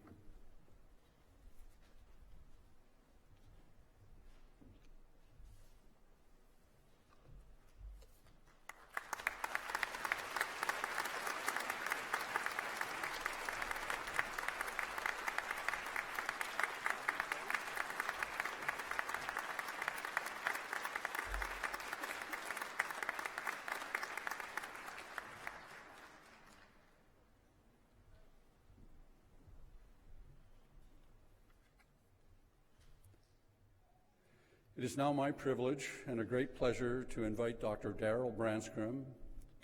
It is now my privilege and a great pleasure to invite Dr. Darrell Branscombe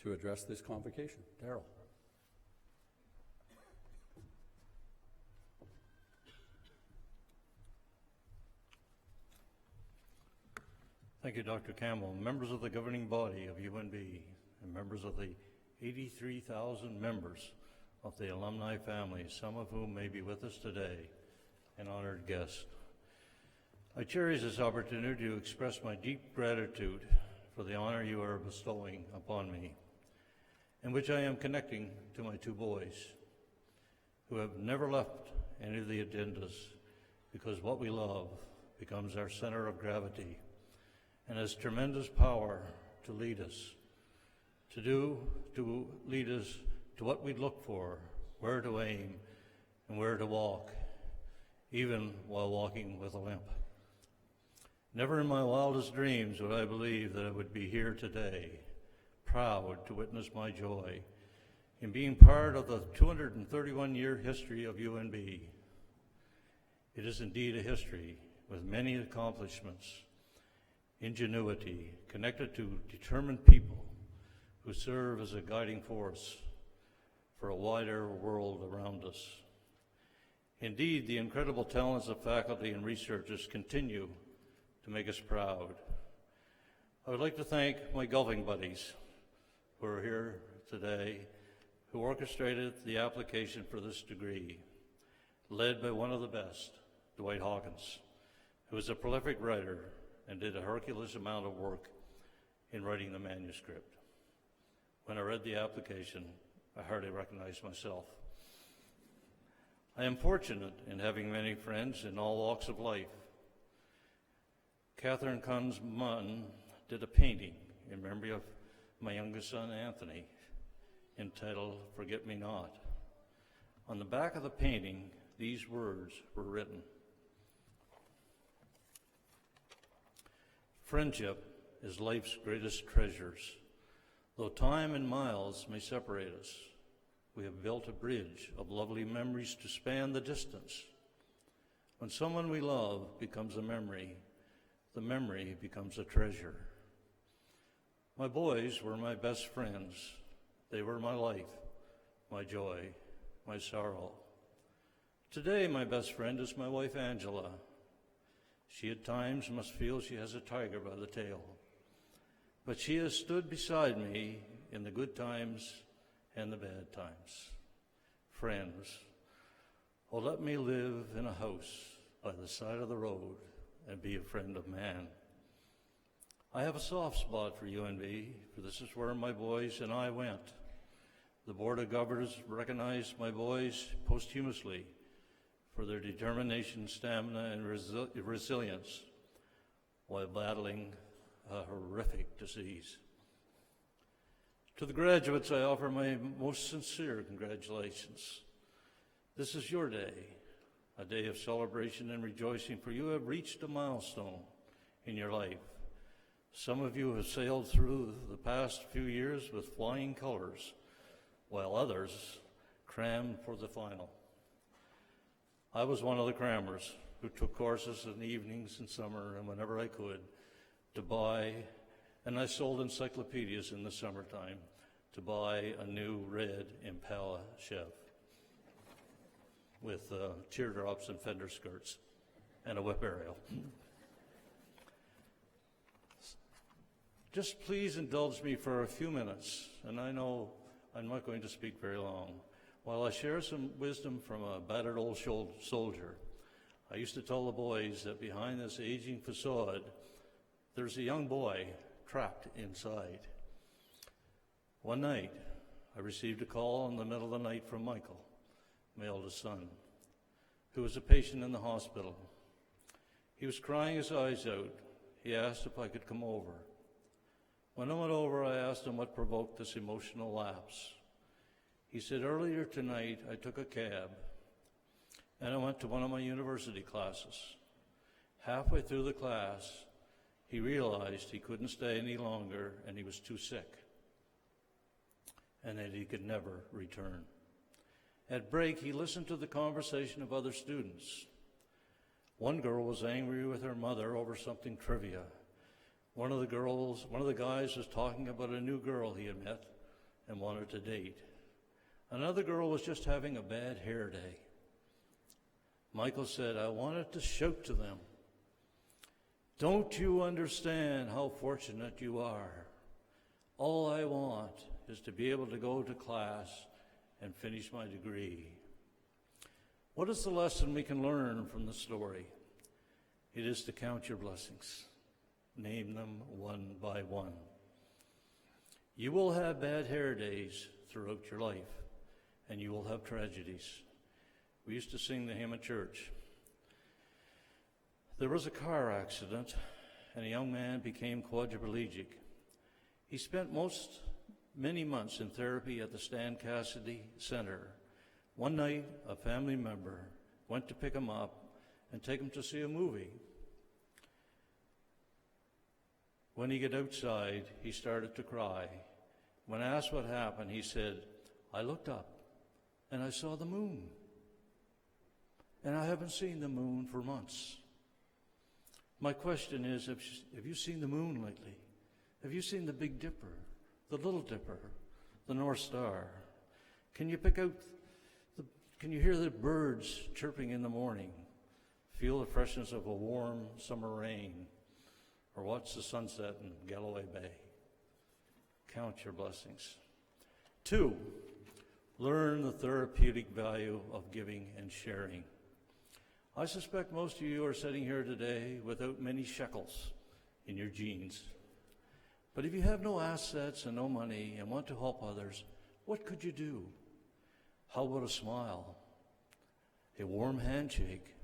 to address this convocation. Darrell. Thank you, Dr. Campbell, members of the governing body of UNB, and members of the 83,000 members of the alumni family, some of whom may be with us today, and honored guests. I cherish this opportunity to express my deep gratitude for the honor you are bestowing upon me, in which I am connecting to my 2 boys, who have never left any of the agendas, because what we love becomes our center of gravity and has tremendous power to lead us, to lead us to what we look for, where to aim, and where to walk, even while walking with a limp. Never in my wildest dreams would I believe that I would be here today, proud to witness my joy in being part of the 231-year history of UNB. It is indeed a history with many accomplishments, ingenuity, connected to determined people who serve as a guiding force for a wider world around us. Indeed, the incredible talents of faculty and researchers continue to make us proud. I would like to thank my golfing buddies who are here today, who orchestrated the application for this degree, led by one of the best, Dwight Hawkins, who is a prolific writer and did a Herculean amount of work in writing the manuscript. When I read the application, I hardly recognized myself. I am fortunate in having many friends in all walks of life. Catherine Kunz Munn did a painting in memory of my youngest son, Anthony, entitled Forget Me Not. On the back of the painting, these words were written. Friendship is life's greatest treasures. Though time and miles may separate us, we have built a bridge of lovely memories to span the distance. When someone we love becomes a memory, the memory becomes a treasure. My boys were my best friends. They were my life, my joy, my sorrow. Today, my best friend is my wife, Angela. She at times must feel she has a tiger by the tail, but she has stood beside me in the good times and the bad times. Friends, oh, let me live in a house by the side of the road and be a friend of man. I have a soft spot for UNB, for this is where my boys and I went. The Board of Governors recognized my boys posthumously for their determination, stamina, and resilience while battling a horrific disease. To the graduates, I offer my most sincere congratulations. This is your day, a day of celebration and rejoicing, for you have reached a milestone in your life. Some of you have sailed through the past few years with flying colors, while others crammed for the final. I was one of the crammers who took courses in the evenings in summer and whenever I could to buy, and I sold encyclopedias in the summertime to buy a new red Impala Chev with teardrops and fender skirts and a whip aerial. Just please indulge me for a few minutes, and I know I'm not going to speak very long. While I share some wisdom from a battered old soldier, I used to tell the boys that behind this aging facade, there's a young boy trapped inside. One night, I received a call in the middle of the night from Michael, my eldest son, who was a patient in the hospital. He was crying his eyes out. He asked if I could come over. When I went over, I asked him what provoked this emotional lapse. He said, earlier tonight, I took a cab, and I went to one of my university classes. Halfway through the class, he realized he couldn't stay any longer, and he was too sick, and that he could never return. At break, he listened to the conversation of other students. One girl was angry with her mother over something trivia. One of the guys was talking about a new girl he had met and wanted to date. Another girl was just having a bad hair day. Michael said, I wanted to shout to them, don't you understand how fortunate you are? All I want is to be able to go to class and finish my degree. What is the lesson we can learn from the story? It is to count your blessings. Name them one by one. You will have bad hair days throughout your life, and you will have tragedies. We used to sing the hymn at church. There was a car accident, and a young man became quadriplegic. He spent many months in therapy at the Stan Cassidy Center. One night, a family member went to pick him up and take him to see a movie. When he got outside, he started to cry. When asked what happened, he said, "I looked up and I saw the moon. And I haven't seen the moon for months." My question is, have you seen the moon lately? Have you seen the Big Dipper, the Little Dipper, the North Star? Can you can you hear the birds chirping in the morning? Feel the freshness of a warm summer rain? Or watch the sunset in Galloway Bay? Count your blessings. 2, learn the therapeutic value of giving and sharing. I suspect most of you are sitting here today without many shekels in your jeans. But if you have no assets and no money and want to help others, what could you do? How about a smile, a warm handshake,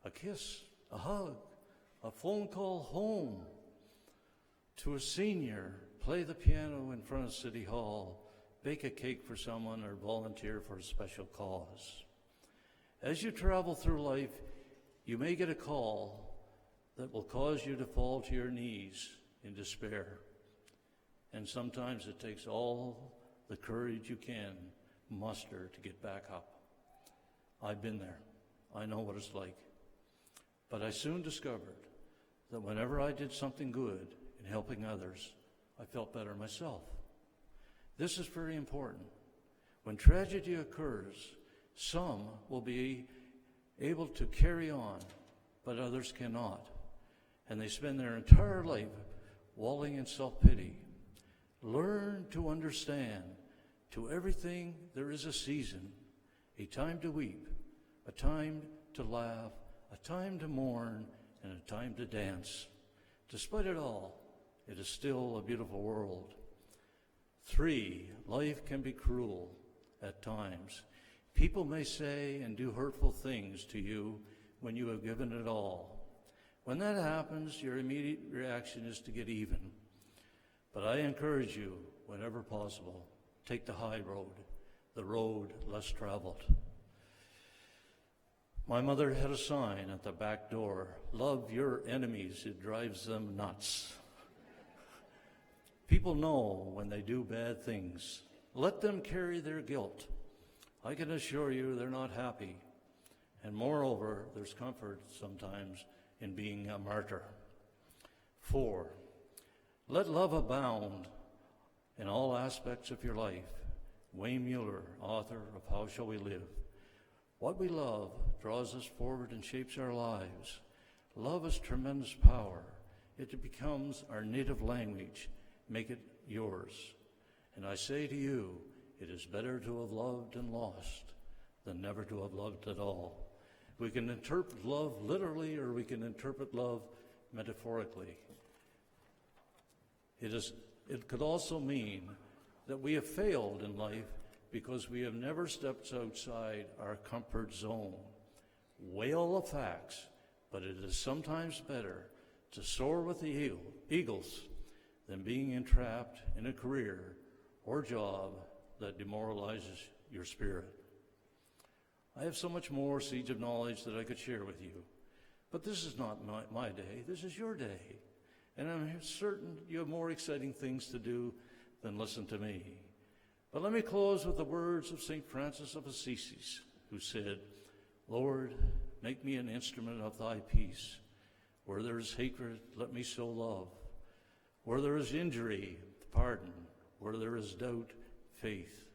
a kiss, a hug, a phone call home to a senior, play the piano in front of City Hall, bake a cake for someone, or volunteer for a special cause? As you travel through life, you may get a call that will cause you to fall to your knees in despair. And sometimes it takes all the courage you can muster to get back up. I've been there. I know what it's like. But I soon discovered that whenever I did something good in helping others, I felt better myself. This is very important. When tragedy occurs, some will be able to carry on, but others cannot. And they spend their entire life wallowing in self-pity. Learn to understand, to everything there is a season, a time to weep, a time to laugh, a time to mourn, and a time to dance. Despite it all, it is still a beautiful world. 3, life can be cruel at times. People may say and do hurtful things to you when you have given it all. When that happens, your immediate reaction is to get even. But I encourage you, whenever possible, take the high road, the road less traveled. My mother had a sign at the back door, "Love your enemies, it drives them nuts." People know when they do bad things. Let them carry their guilt. I can assure you they're not happy. And moreover, there's comfort sometimes in being a martyr. 4, let love abound in all aspects of your life. Wayne Mueller, author of How Shall We Live? What we love draws us forward and shapes our lives. Love has tremendous power. It becomes our native language. Make it yours. And I say to you, it is better to have loved and lost than never to have loved at all. We can interpret love literally, or we can interpret love metaphorically. It could also mean that we have failed in life because we have never stepped outside our comfort zone. Weigh all the facts, but it is sometimes better to soar with the eagles than being entrapped in a career or job that demoralizes your spirit. I have so much more seeds of knowledge that I could share with you, but this is not my day, this is your day. And I'm certain you have more exciting things to do than listen to me. But let me close with the words of St. Francis of Assisi, who said, "Lord, make me an instrument of thy peace. Where there is hatred, let me sow love. Where there is injury, pardon. Where there is doubt, faith.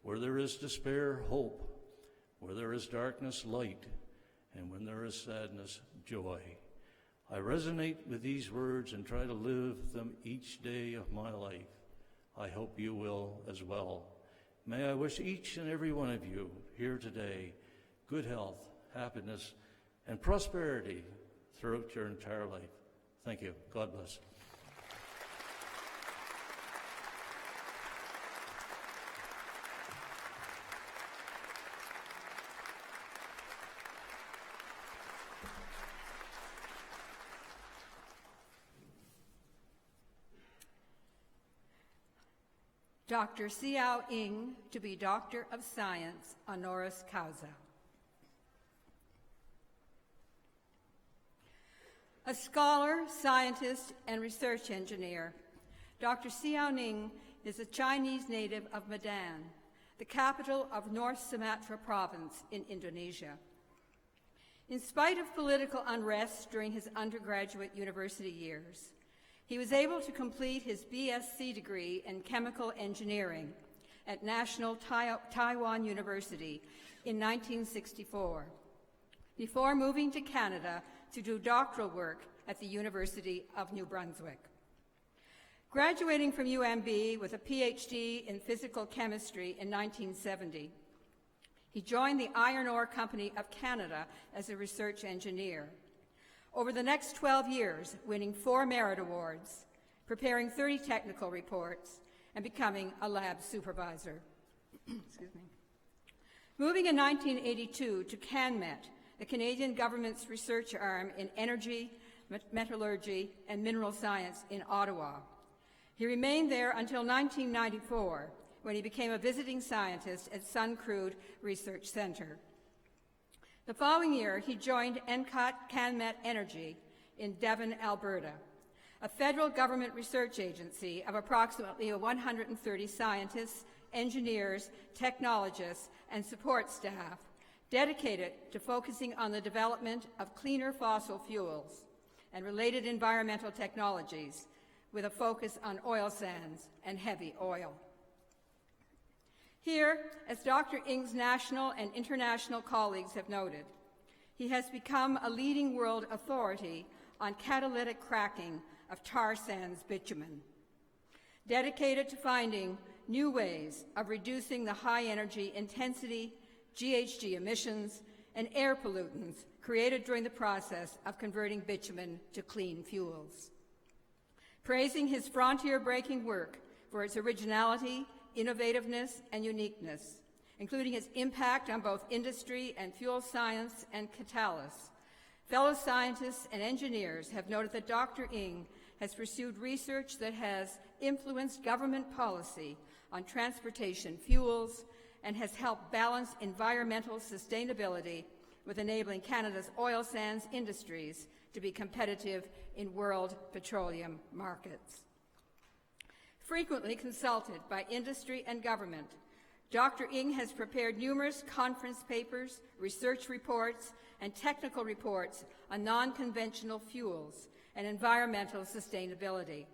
Where there is despair, hope. Where there is darkness, light. And when there is sadness, joy." I resonate with these words and try to live them each day of my life. I hope you will as well. May I wish each and every one of you here today good health, happiness, and prosperity throughout your entire life. Thank you. God bless. Dr. Siao Ing to be Doctor of Science honoris causa. A scholar, scientist, and research engineer, Dr. Xiao Ning is a Chinese native of Medan, the capital of North Sumatra province in Indonesia. In spite of political unrest during his undergraduate university years, he was able to complete his BSc degree in chemical engineering at National Taiwan University in 1964, before moving to Canada to do doctoral work at the University of New Brunswick. Graduating from UMB with a PhD in physical chemistry in 1970, he joined the Iron Ore Company of Canada as a research engineer. Over the next 12 years, winning 4 merit awards, preparing 30 technical reports, and becoming a lab supervisor. Excuse me. Moving in 1982 to CanMet, the Canadian government's research arm in energy, metallurgy, and mineral science in Ottawa. He remained there until 1994, when he became a visiting scientist at Suncrude Research Centre. The following year, he joined NCOT CanMet Energy in Devon, Alberta, a federal government research agency of approximately 130 scientists, engineers, technologists, and support staff dedicated to focusing on the development of cleaner fossil fuels and related environmental technologies, with a focus on oil sands and heavy oil. Here, as Dr. Ng's national and international colleagues have noted, he has become a leading world authority on catalytic cracking of tar sands bitumen, dedicated to finding new ways of reducing the high energy intensity, GHG emissions, and air pollutants created during the process of converting bitumen to clean fuels. Praising his frontier-breaking work for its originality, innovativeness, and uniqueness, including its impact on both industry and fuel science and catalysts, fellow scientists and engineers have noted that Dr. Ng has pursued research that has influenced government policy on transportation fuels and has helped balance environmental sustainability with enabling Canada's oil sands industries to be competitive in world petroleum markets. Frequently consulted by industry and government, Dr. Ng has prepared numerous conference papers, research reports, and technical reports on non-conventional fuels and environmental sustainability,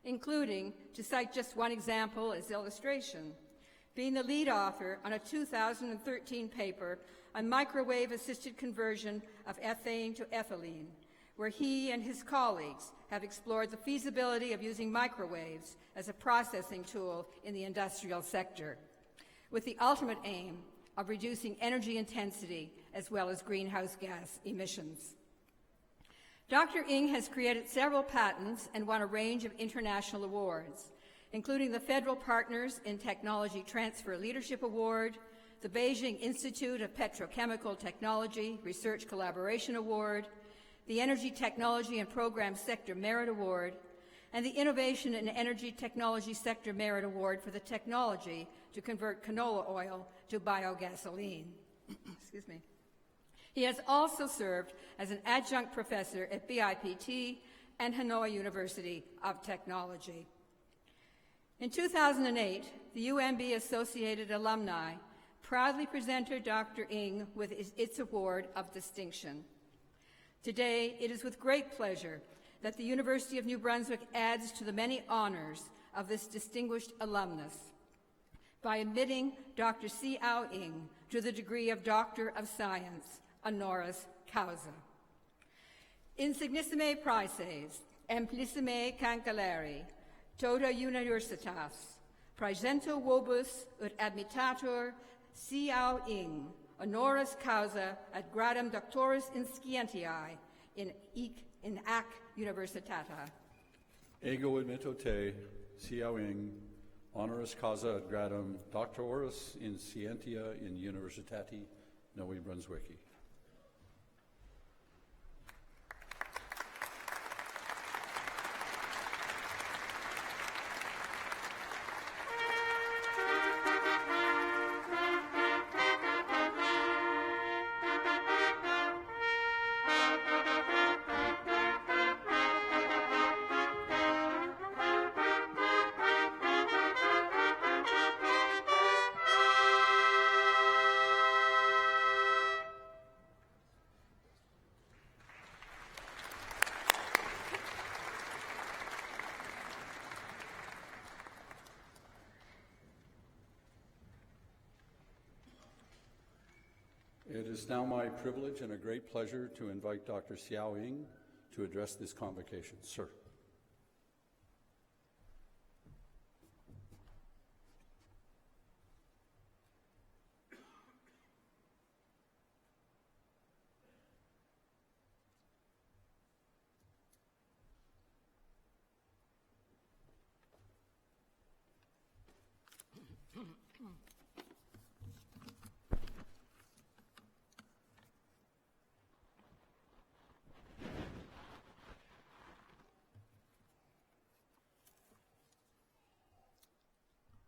including, to cite just one example as illustration, being the lead author on a 2013 paper on microwave-assisted conversion of ethane to ethylene, where he and his colleagues have explored the feasibility of using microwaves as a processing tool in the industrial sector, with the ultimate aim of reducing energy intensity as well as greenhouse gas emissions. Dr. Ng has created several patents and won a range of international awards, including the Federal Partners in Technology Transfer Leadership Award, the Beijing Institute of Petrochemical Technology Research Collaboration Award, the Energy Technology and Program Sector Merit Award, and the Innovation in Energy Technology Sector Merit Award for the technology to convert canola oil to biogasoline. Excuse me. He has also served as an adjunct professor at BIPT and Hanoi University of Technology. In 2008, the UMB Associated Alumni proudly presented Dr. Ng with its award of distinction. Today, it is with great pleasure that the University of New Brunswick adds to the many honors of this distinguished alumnus by admitting Dr. Xiao Ng to the degree of Doctor of Science, honoris causa. Insignissime praeses, amplissime cancelleri, toda universitas, praesento vobis ut admitatur Xiao Ng, honoris causa ad gradum doctoris in scientiae in ac universitata. Ego admitto te, Xiao Ng, honoris causa ad gradum doctoris in scientia in universitati Novi Brunswicki. It is now my privilege and a great pleasure to invite Dr. Xiao Ying to address this convocation. Sir.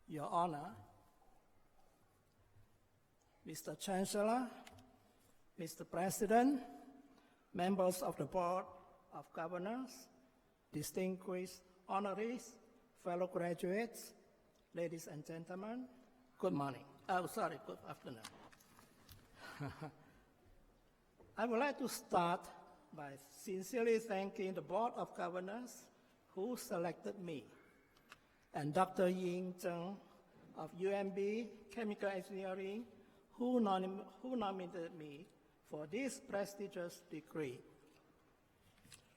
Your Honor, Mr. Chancellor, Mr. President, members of the Board of Governors, distinguished honorees, fellow graduates, ladies and gentlemen, good morning. Good afternoon. I would like to start by sincerely thanking the Board of Governors who selected me, and Dr. Ying Zheng of UMB Chemical Engineering, who nominated me for this prestigious degree.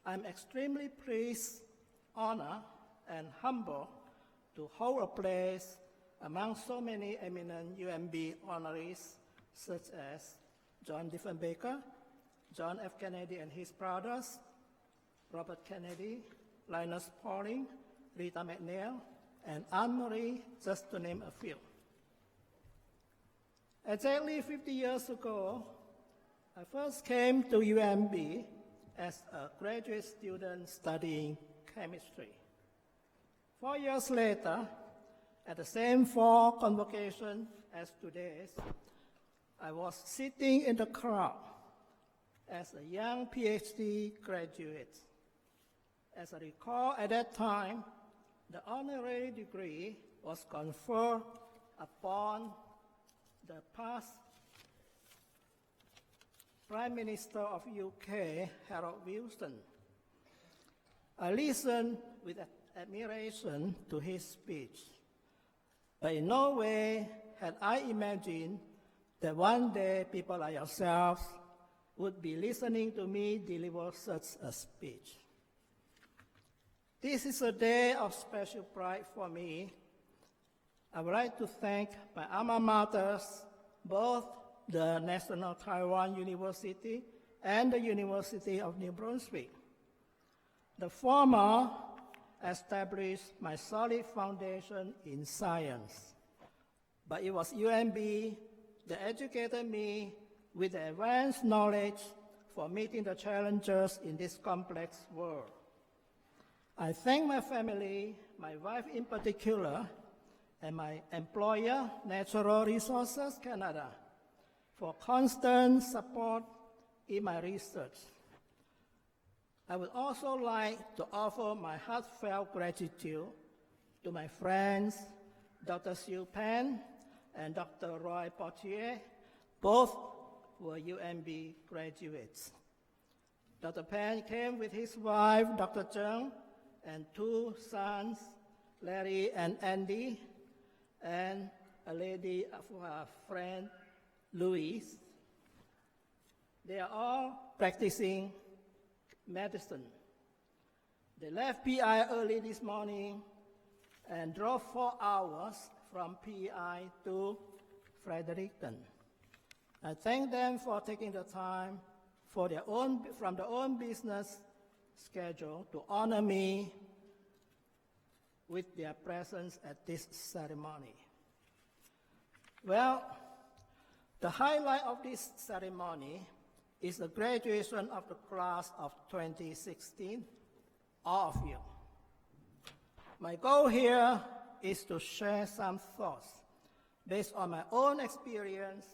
I'm extremely pleased, honored, and humbled to hold a place among so many eminent UMB honorees, such as John Diefenbaker, John F. Kennedy and his brothers, Robert Kennedy, Linus Pauling, Rita McNeil, and Anne-Marie, just to name a few. Exactly 50 years ago, I first came to UMB as a graduate student studying chemistry. 4 years later, at the same fall convocation as today's, I was sitting in the crowd as a young PhD graduate. As I recall, at that time, the honorary degree was conferred upon the past Prime Minister of UK, Harold Wilson. I listened with admiration to his speech, but in no way had I imagined that one day people like yourselves would be listening to me deliver such a speech. This is a day of special pride for me. I would like to thank my alma maters, both the National Taiwan University and the University of New Brunswick. The former established my solid foundation in science, but it was UMB that educated me with advanced knowledge for meeting the challenges in this complex world. I thank my family, my wife in particular, and my employer, Natural Resources Canada, for constant support in my research. I would also like to offer my heartfelt gratitude to my friends, Dr. Sue Pan and Dr. Roy Potier. Both were UMB graduates. Dr. Pan came with his wife, Dr. Zheng, and two sons, Larry and Andy, and a lady of our friend, Louise. They are all practicing medicine. They left PI early this morning and drove 4 hours from PI to Fredericton. I thank them for taking the time from their own business schedule to honor me with their presence at this ceremony. Well, the highlight of this ceremony is the graduation of the class of 2016, all of you. My goal here is to share some thoughts based on my own experience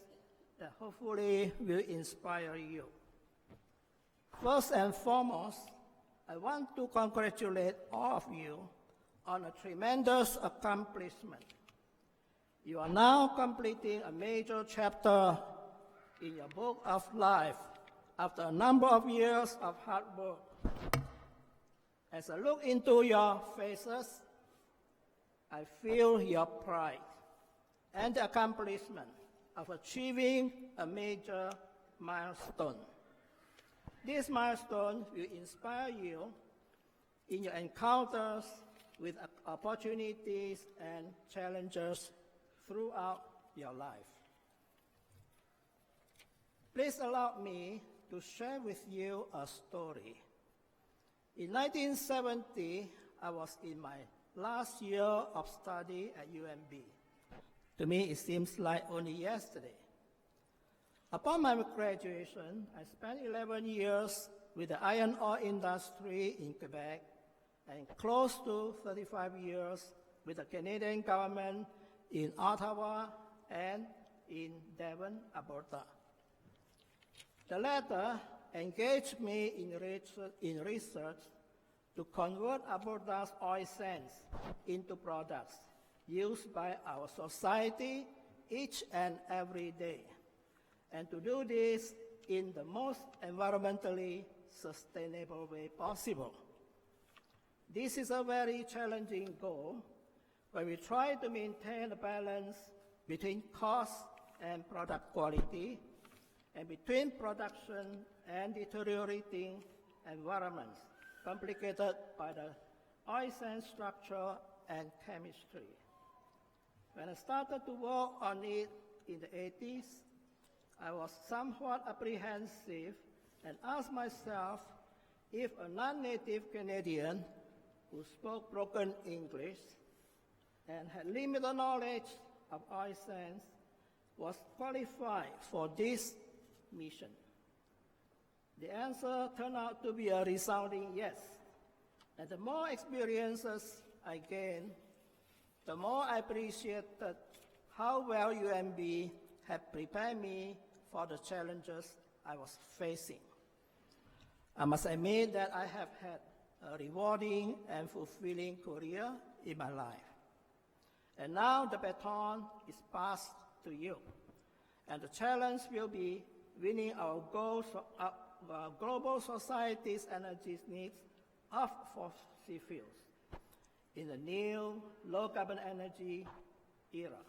that hopefully will inspire you. First and foremost, I want to congratulate all of you on a tremendous accomplishment. You are now completing a major chapter in your book of life after a number of years of hard work. As I look into your faces, I feel your pride and the accomplishment of achieving a major milestone. This milestone will inspire you in your encounters with opportunities and challenges throughout your life. Please allow me to share with you a story. In 1970, I was in my last year of study at UMB. To me, it seems like only yesterday. Upon my graduation, I spent 11 years with the iron ore industry in Quebec and close to 35 years with the Canadian government in Ottawa and in Devon, Alberta. The latter engaged me in research to convert Alberta's oil sands into products used by our society each and every day, and to do this in the most environmentally sustainable way possible. This is a very challenging goal, where we try to maintain a balance between cost and product quality, and between production and deteriorating environments complicated by the oil sand structure and chemistry. When I started to work on it in the 80s, I was somewhat apprehensive and asked myself if a non-native Canadian who spoke broken English and had limited knowledge of oil sands was qualified for this mission. The answer turned out to be a resounding yes. And the more experiences I gained, the more I appreciated how well UMB had prepared me for the challenges I was facing. I must admit that I have had a rewarding and fulfilling career in my life. And now the baton is passed to you. And the challenge will be winning our global society's energy needs of fossil fuels in the new low-carbon energy era.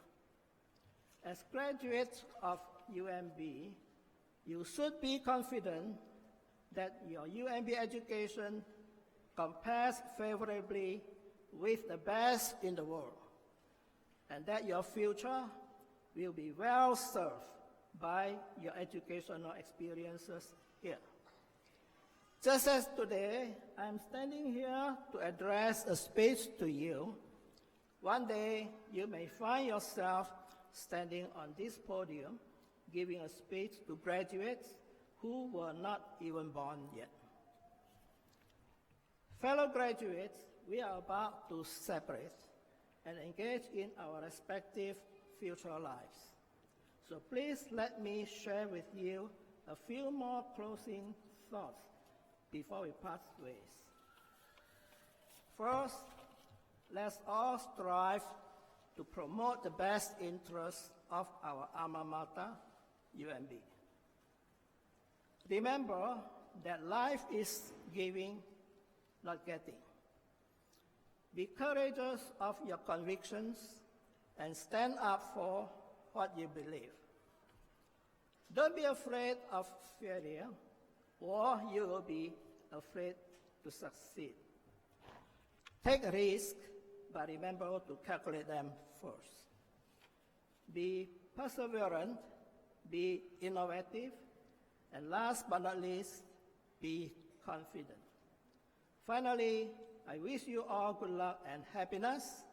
As graduates of UMB, you should be confident that your UMB education compares favorably with the best in the world, and that your future will be well served by your educational experiences here. Just as today, I'm standing here to address a speech to you. One day, you may find yourself standing on this podium giving a speech to graduates who were not even born yet. Fellow graduates, we are about to separate and engage in our respective future lives. So please let me share with you a few more closing thoughts before we part ways. First, let's all strive to promote the best interests of our alma mater, UMB. Remember that life is giving, not getting. Be courageous of your convictions and stand up for what you believe. Don't be afraid of failure, or you will be afraid to succeed. Take a risk, but remember to calculate them first. Be perseverant, be innovative, and last but not least, be confident. Finally, I wish you all good luck and happiness,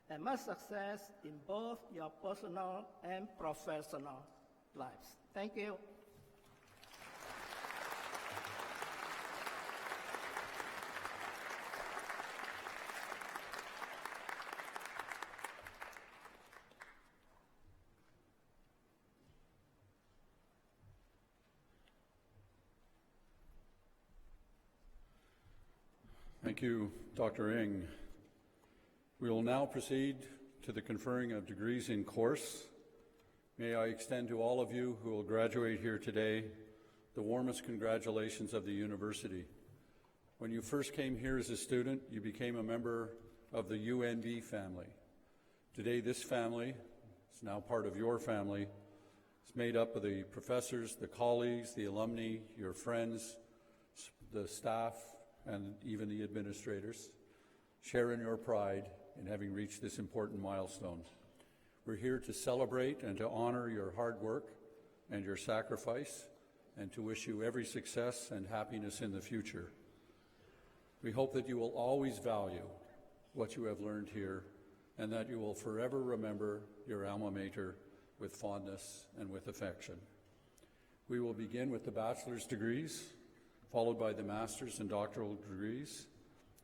and much success in both your personal and professional lives. Thank you. Thank you, Dr. Ng. We will now proceed to the conferring of degrees in course. May I extend to all of you who will graduate here today the warmest congratulations of the university. When you first came here as a student, you became a member of the UNB family. Today, this family is now part of your family, It's made up of the professors, the colleagues, the alumni, your friends, the staff, and even the administrators. Share in your pride in having reached this important milestone. We're here to celebrate and to honor your hard work and your sacrifice, and to wish you every success and happiness in the future. We hope that you will always value what you have learned here, and that you will forever remember your alma mater with fondness and with affection. We will begin with the bachelor's degrees, followed by the master's and doctoral degrees.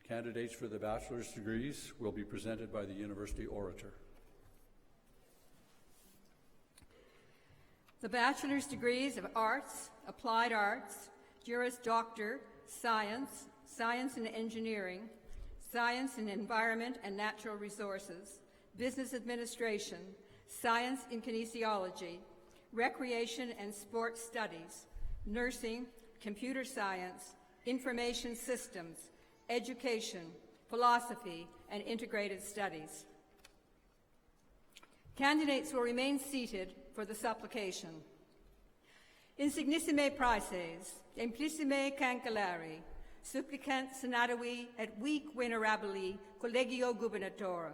Candidates for the bachelor's degrees will be presented by the University Orator. The bachelor's degrees of Arts, Applied Arts, Juris Doctor, Science, Science and Engineering, Science in Environment and Natural Resources, Business Administration, Science in Kinesiology, Recreation and Sports Studies, Nursing, Computer Science, Information Systems, Education, Philosophy, and Integrated Studies. Candidates will remain seated for the supplication. Insignissime praeses, implicime cancellari, supplicant senatavi et vic venerabili collegio gubernatorum,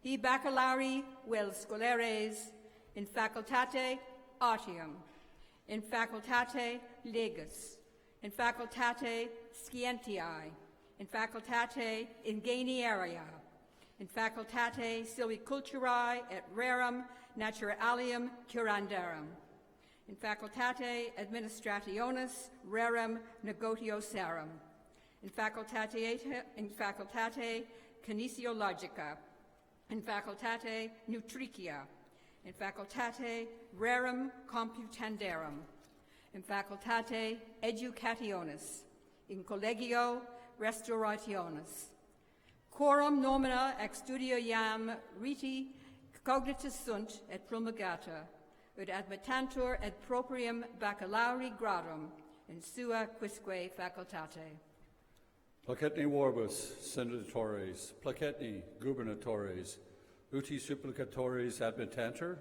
hi baccalaureus vel scholares in facultate artium, in facultate legis, in facultate scientiae, in facultate ingenieria, in facultate silviculturae et rerum naturalium curandarum, in facultate administrationis rerum negotiosarum, in facultate kinesiologica, in facultate nutricia, in facultate rerum computandarum, in facultate educationis, in collegio restaurationis. Quorum nomina ex studio iam riti cognitus sunt et promulgata, ut admittantur et proprium baccalaureum gradum in sua quisque facultate. Placetni orbis senatores, placetni gubernatores, uti supplicatores admittantur.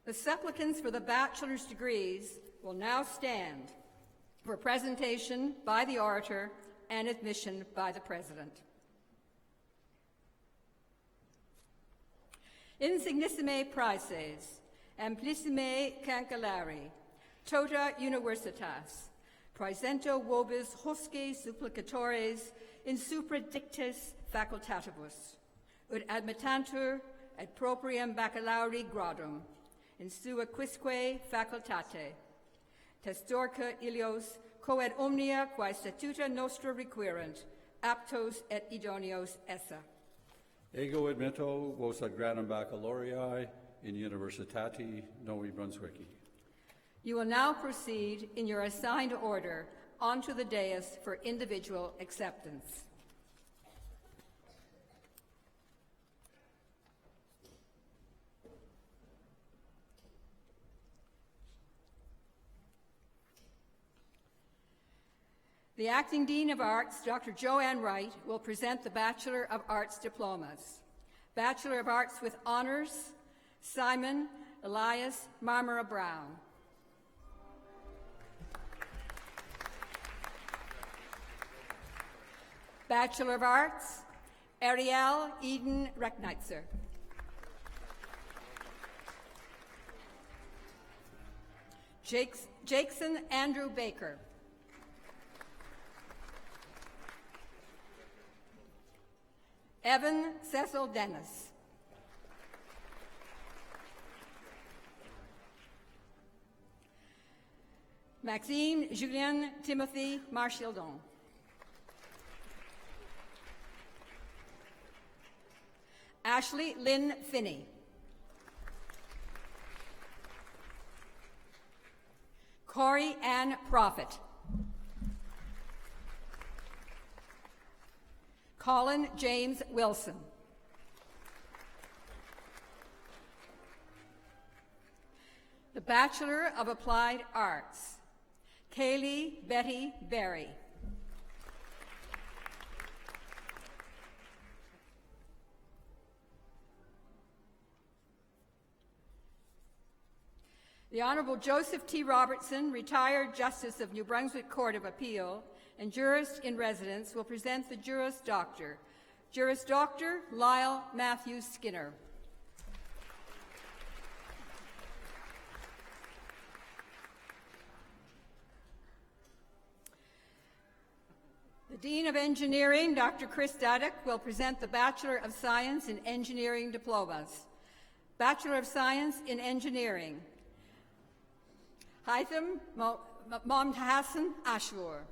The supplicants for the bachelor's degrees will now stand for presentation by the orator and admission by the president. Insignissime praeses, amplissime cancellari, tota universitas, praesento vobis hosce supplicatores in supra dictis facultatibus, ut admittantur et proprium baccalaureum gradum, in sua quisque facultate, testorque ilios coed omnia quae statuta nostra requirent, aptos et idoneos esse. Ego admitto vos ad gradum baccalaureae in Universitati Novi Brunswicki. You will now proceed in your assigned order onto the dais for individual acceptance. The Acting Dean of Arts, Dr. Joanne Wright, will present the Bachelor of Arts diplomas. Bachelor of Arts with Honors, Simon Elias Marmara Brown. Bachelor of Arts, Ariel Eden Reckneitzer. Jackson Andrew Baker. Evan Cecil Dennis. Maxime Julien Timothy Marchildon. Ashley Lynn Finney. Corey Ann Prophet. Colin James Wilson. The Bachelor of Applied Arts, Kaylee Betty Berry. The Honorable Joseph T. Robertson, retired Justice of New Brunswick Court of Appeal and jurist in residence, will present the Juris Doctor. Juris Doctor Lyle Matthew Skinner. The Dean of Engineering, Dr. Chris Daddock, will present the Bachelor of Science in Engineering diplomas. Bachelor of Science in Engineering, Haitham Momtahasan Ashur.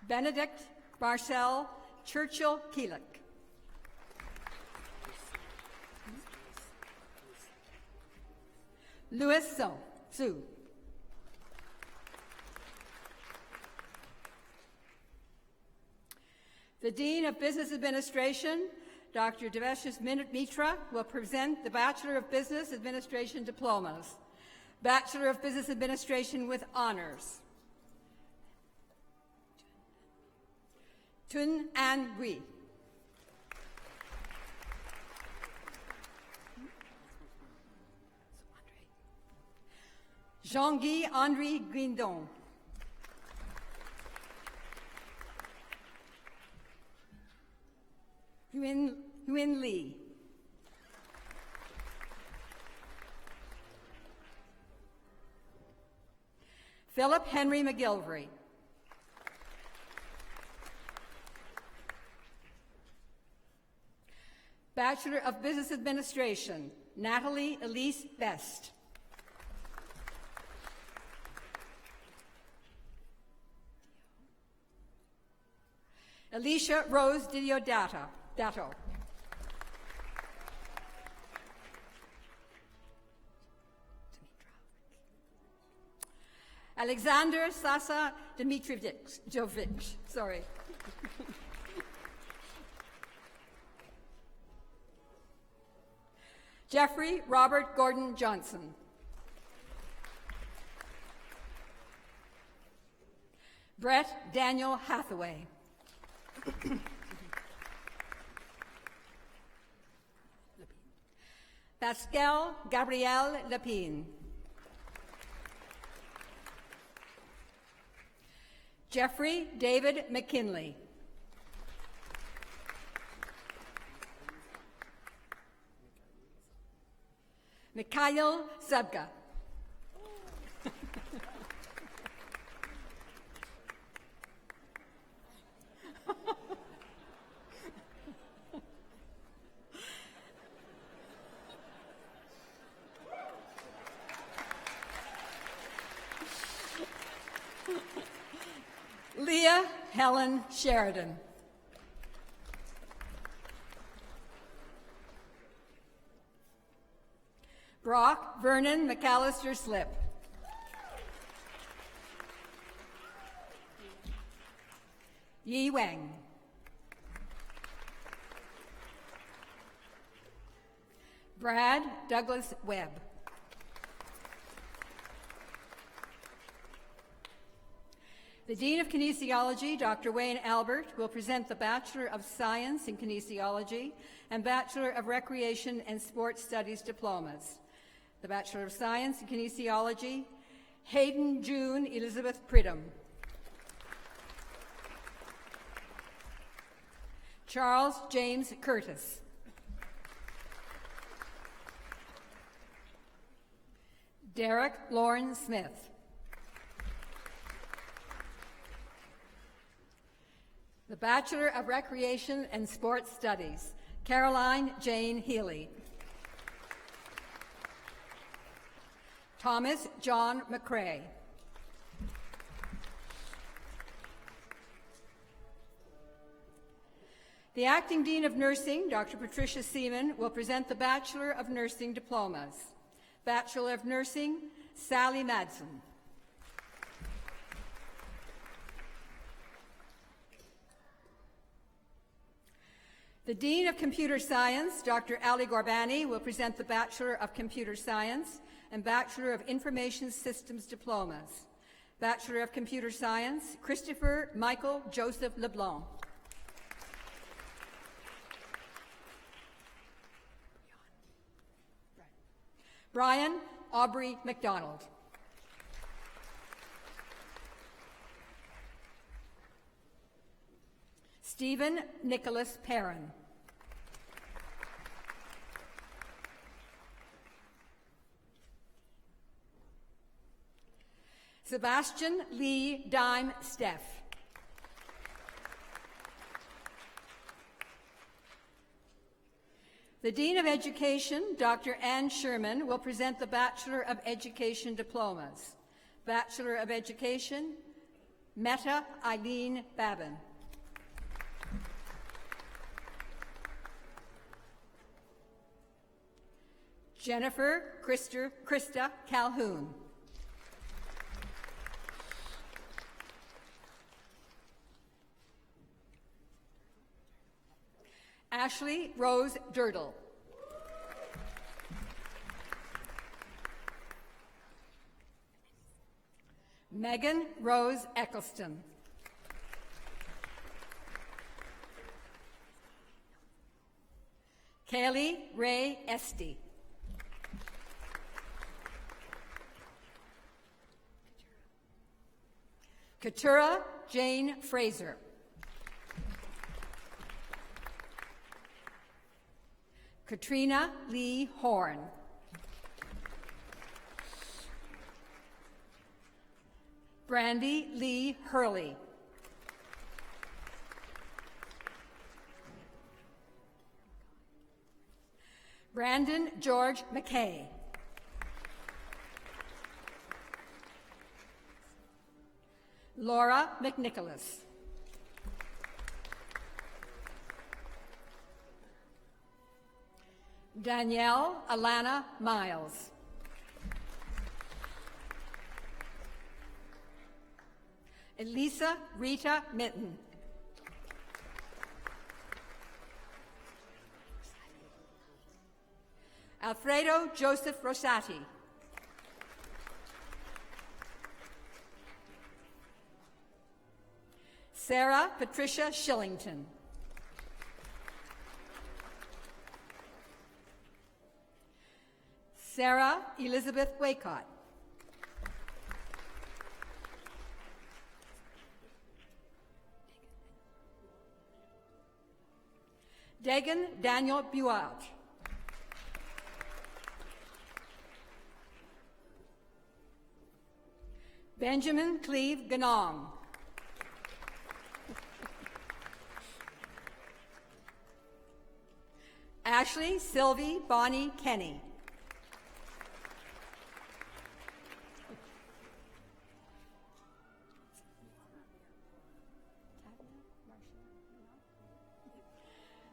Benedict Marcel Churchill Keelik. Louis Su. The Dean of Business Administration, Dr. Deveshis Mitra, will present the Bachelor of Business Administration diplomas. Bachelor of Business Administration with honors. Tun An Gui. Jean-Guy Henri Guindon. Huyen Lee. Philip Henry McGilvery. Bachelor of Business Administration, Natalie Elise Best. Alicia Rose Diodato. Alexander Sasa Dmitrievich, sorry. Jeffrey Robert Gordon Johnson. Brett Daniel Hathaway. Pascal Gabrielle Lepine. Jeffrey David McKinley. Mikhail Zebga. Leah Helen Sheridan. Brock Vernon McAllister Slip. Yi Wang. Brad Douglas Webb. The Dean of Kinesiology, Dr. Wayne Albert, will present the Bachelor of Science in Kinesiology and Bachelor of Recreation and Sports Studies diplomas. The Bachelor of Science in Kinesiology, Hayden June Elizabeth Pridham. Charles James Curtis. Derek Lauren Smith. The Bachelor of Recreation and Sports Studies, Caroline Jane Healy. Thomas John McCrae. The Acting Dean of Nursing, Dr. Patricia Seaman, will present the Bachelor of Nursing diplomas. Bachelor of Nursing, Sally Madsen. The Dean of Computer Science, Dr. Ali Gorbani, will present the Bachelor of Computer Science and Bachelor of Information Systems diplomas. Bachelor of Computer Science, Christopher Michael Joseph LeBlanc. Brian Aubrey McDonald. Stephen Nicholas Perrin. Sebastian Lee Dime Steff. The Dean of Education, Dr. Ann Sherman, will present the Bachelor of Education diplomas. Bachelor of Education, Meta Eileen Babin. Jennifer Krista Calhoun. Ashley Rose Dirtle. Megan Rose Eccleston. Kaylee Ray Esty. Katura Jane Fraser. Katrina Lee Horn. Brandy Lee Hurley. Brandon George McKay. Laura McNicholas. Danielle Alana Miles. Elisa Rita Mitten. Alfredo Joseph Rosati. Sarah Patricia Shillington. Sarah Elizabeth Waycott. Dagan Daniel Buart. Benjamin Cleve Ganong. Ashley Sylvie Bonnie Kenny.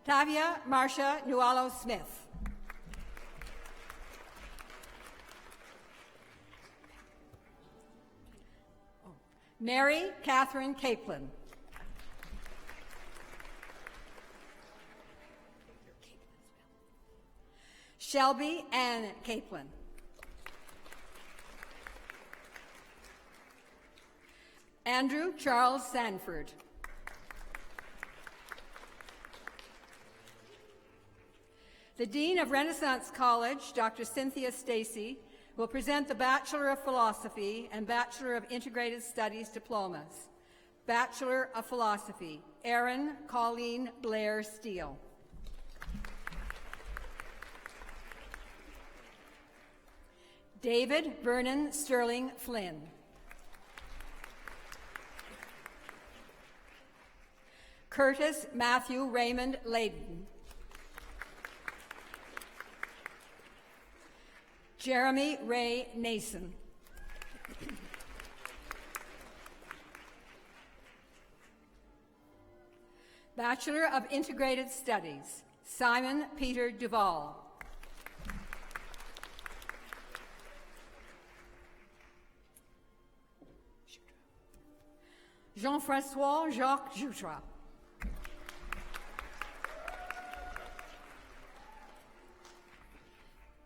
Tavia Marcia Nualo Smith. Mary Catherine Capelin. Shelby Ann Capelin. Andrew Charles Sanford. The Dean of Renaissance College, Dr. Cynthia Stacy, will present the Bachelor of Philosophy and Bachelor of Integrated Studies diplomas. Bachelor of Philosophy, Erin Colleen Blair Steele. David Vernon Sterling Flynn. Curtis Matthew Raymond Layden. Jeremy Ray Nason. Bachelor of Integrated Studies, Simon Peter Duval. Jean-François Jacques Jutra.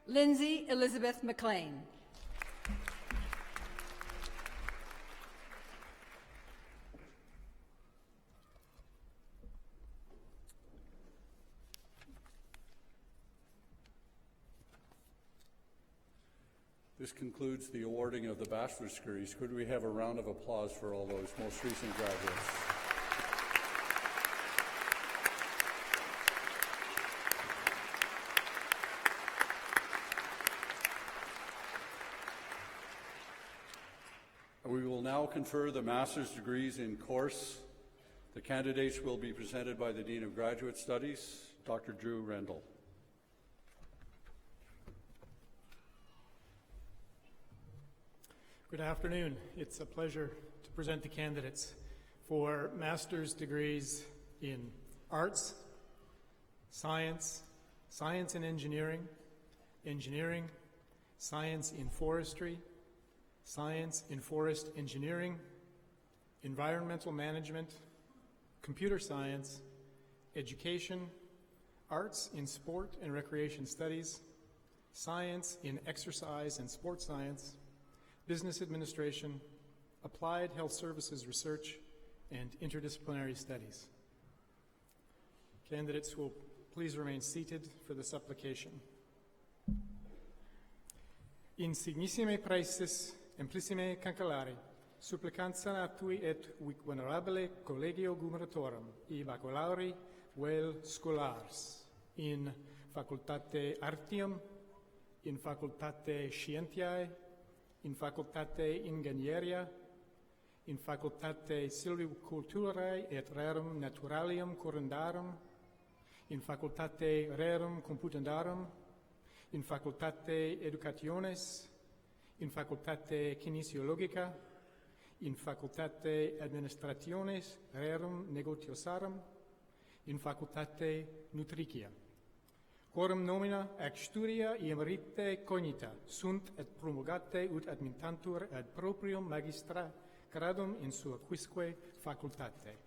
Lindsay Elizabeth McLean. This concludes the awarding of the bachelor's degrees. Could we have a round of applause for all those most recent graduates? We will now confer the master's degrees in course. The candidates will be presented by the Dean of Graduate Studies, Dr. Drew Rendell. Good afternoon. It's a pleasure to present the candidates for master's degrees in arts, science, science and engineering, engineering, science in forestry, science in forest engineering, environmental management, computer science, education, arts in sport and recreation studies, science in exercise and sports science, business administration, applied health services research, and interdisciplinary studies. Candidates will please remain seated for this application. Insignissime praeses, amplissime cancellari, supplicanza natui et vic venerabile collegio gubernatorem, i baculauri vel scholars, in facultate artium, in facultate scientiae, in facultate ingenieria, in facultate silviculturae et rerum naturalium curandarum, in facultate rerum computandarum, in facultate educationes, in facultate kinesiologica, in facultate administrationes rerum negotiosarum, in facultate nutricia. Quorum nomina ac studia emerite cognita sunt et promulgate ut admittantur ad proprium magistra gradum in sua quisque facultate.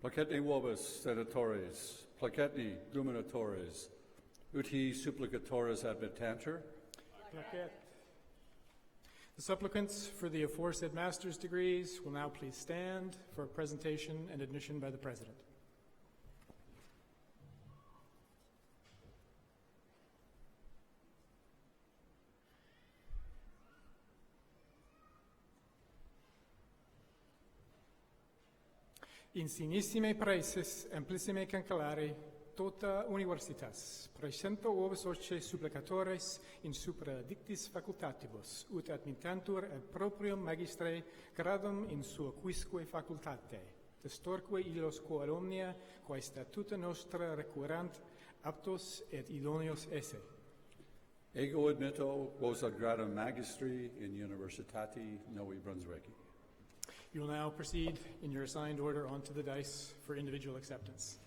Placetni vobis senatores, placetni gubernatorius, ut he supplicatores admittantur. Placet. The supplicants for the aforesaid master's degrees will now please stand for presentation and admission by the President. Insignissime praeses, amplissime cancellari, tota universitas, praesento vobis oce supplicatores in supra dictis facultatibus, ut admittantur ad proprium magistre gradum in sua quisque facultate, testorque illos quo ad omnia, quae statuta nostra requirant, aptos et idoneos esse. Ego admitto vos ad gradum magistri in Universitati Novi Brunswick. You will now proceed in your assigned order onto the dais for individual acceptance.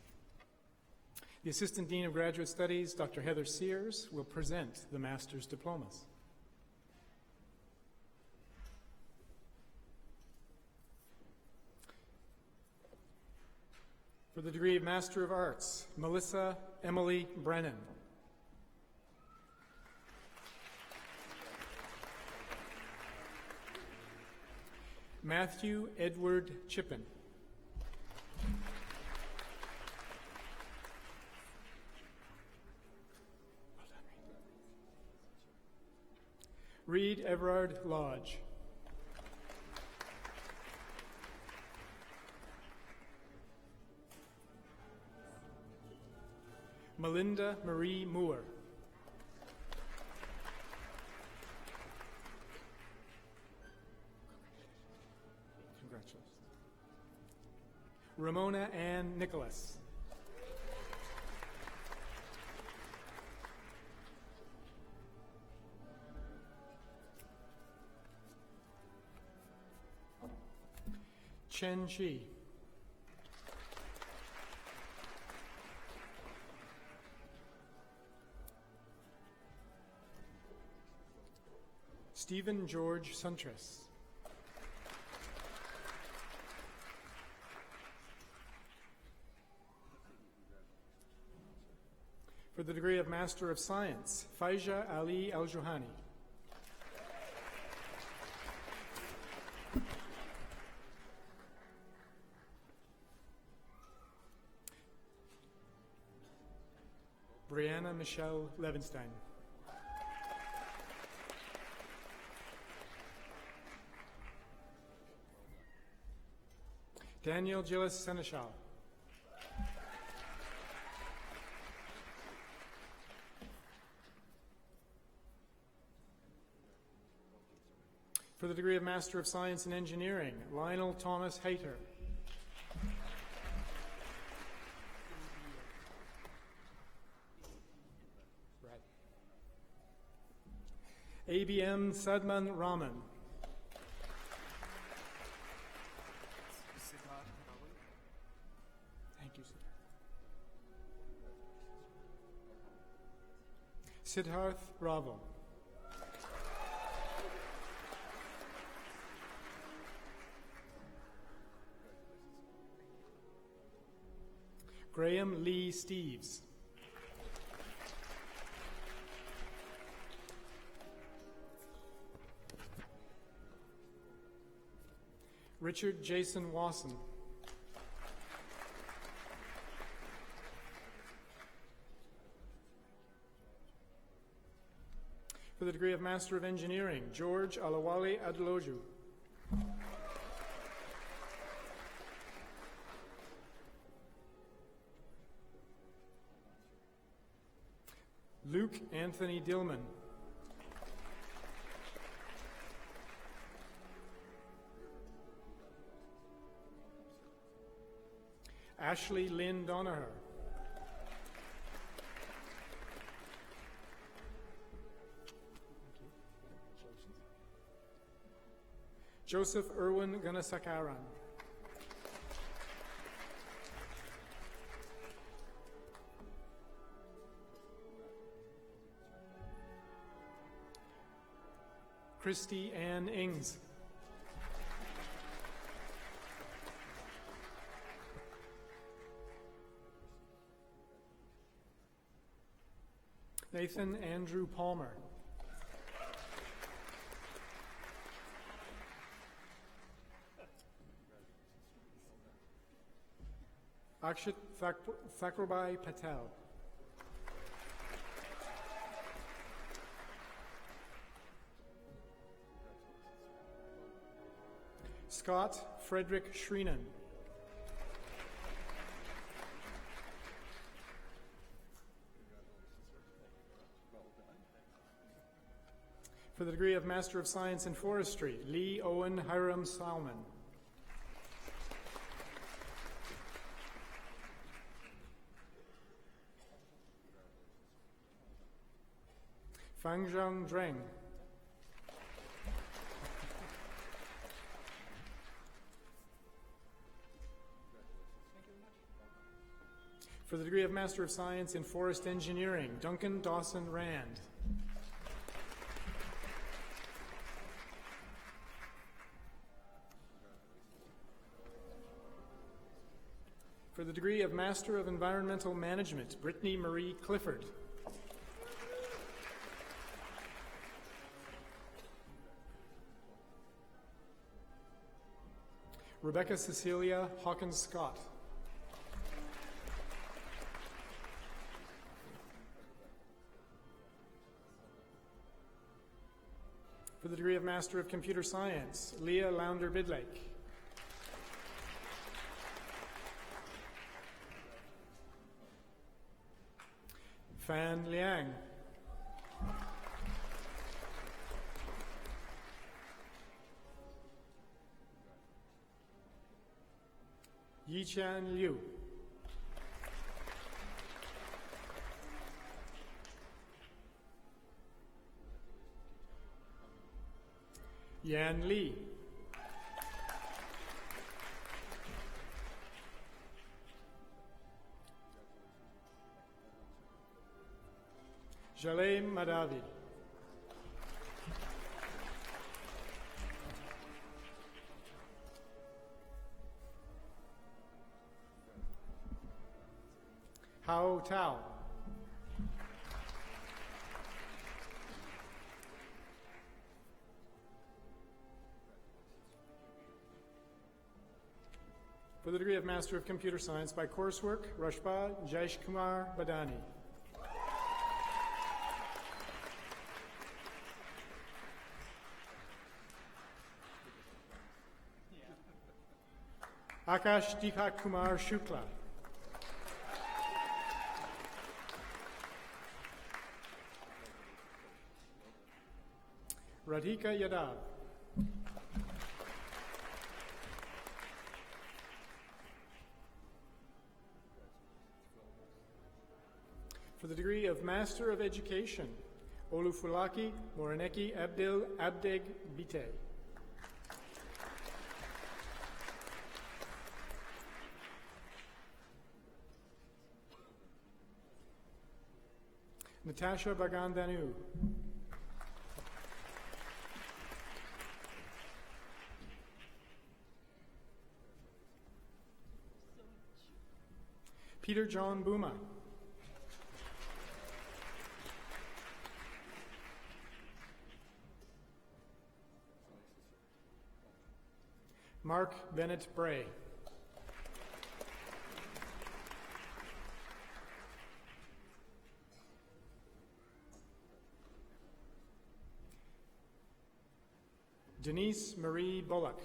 The Assistant Dean of Graduate Studies, Dr. Heather Sears, will present the master's diplomas. For the degree of Master of Arts, Melissa Emily Brennan. Matthew Edward Chippen. Reed Everard Lodge. Melinda Marie Moore. Congratulations. Ramona Ann Nicholas. Chen Chi. Stephen George Suntress. For the degree of Master of Science, Faija Ali Al-Johani. Brianna Michelle Levenstein. Daniel Gillis Seneschal. For the degree of Master of Science in Engineering, Lionel Thomas Hayter. ABM Sadman Raman. Thank you, Siddharth Bravo. Graham Lee Steves. Richard Jason Wasson. For the degree of Master of Engineering, George Alawale Adeloju. Luke Anthony Dillman. Ashley Lynn Donaher. Joseph Irwin Ganasakaran. Christy Ann Ings. Nathan Andrew Palmer. Akshit Thakurbai Patel. Scott Frederick Shreenan. For the degree of Master of Science in Forestry, Lee Owen Hiram Salmon. Fangzhang Dreng. For the degree of Master of Science in Forest Engineering, Duncan Dawson Rand. For the degree of Master of Environmental Management, Brittany Marie Clifford. Rebecca Cecilia Hawkins Scott. For the degree of Master of Computer Science, Leah Launder Bidlake. Fan Liang. Yichan Liu. Yan Li. Jaleh Madavi. Hao Tao. For the degree of Master of Computer Science by coursework, Rashba Jaish Kumar Badani. Akash Deepak Kumar Shukla. Radhika Yadav. For the degree of Master of Education, Olufulaki Moreneki Abdel Abdeg Bite. Natasha Bagandanu. Peter John Buma. Mark Bennett Bray. Denise Marie Bullock.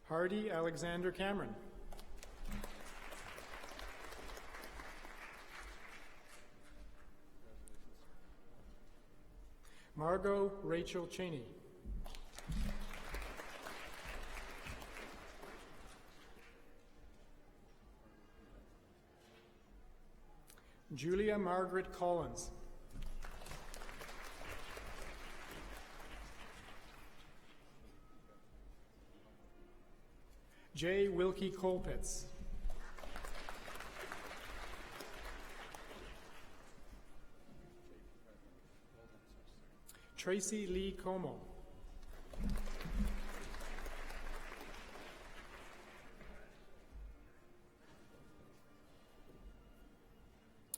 Hardy Alexander Cameron. Margot Rachel Cheney. Julia Margaret Collins. J. Wilkie Colpitz. Tracy Lee Como.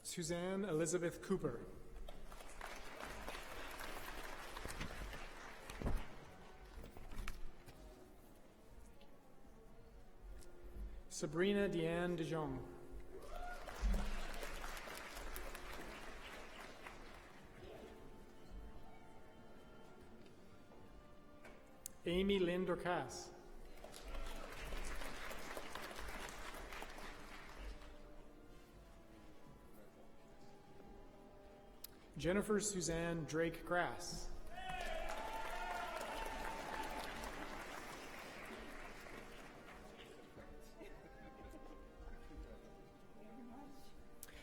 Suzanne Elizabeth Cooper. Sabrina Deanne DeJong. Amy Lynn Dorcas. Jennifer Suzanne Drake Grass.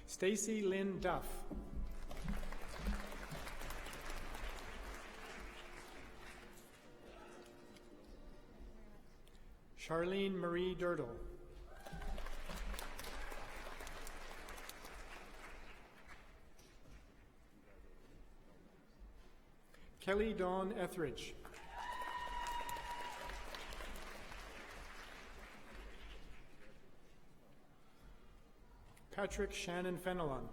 Stacy Lynn Duff. Charlene Marie Durdle. Kelly Dawn Etheridge. Patrick Shannon Fenelon.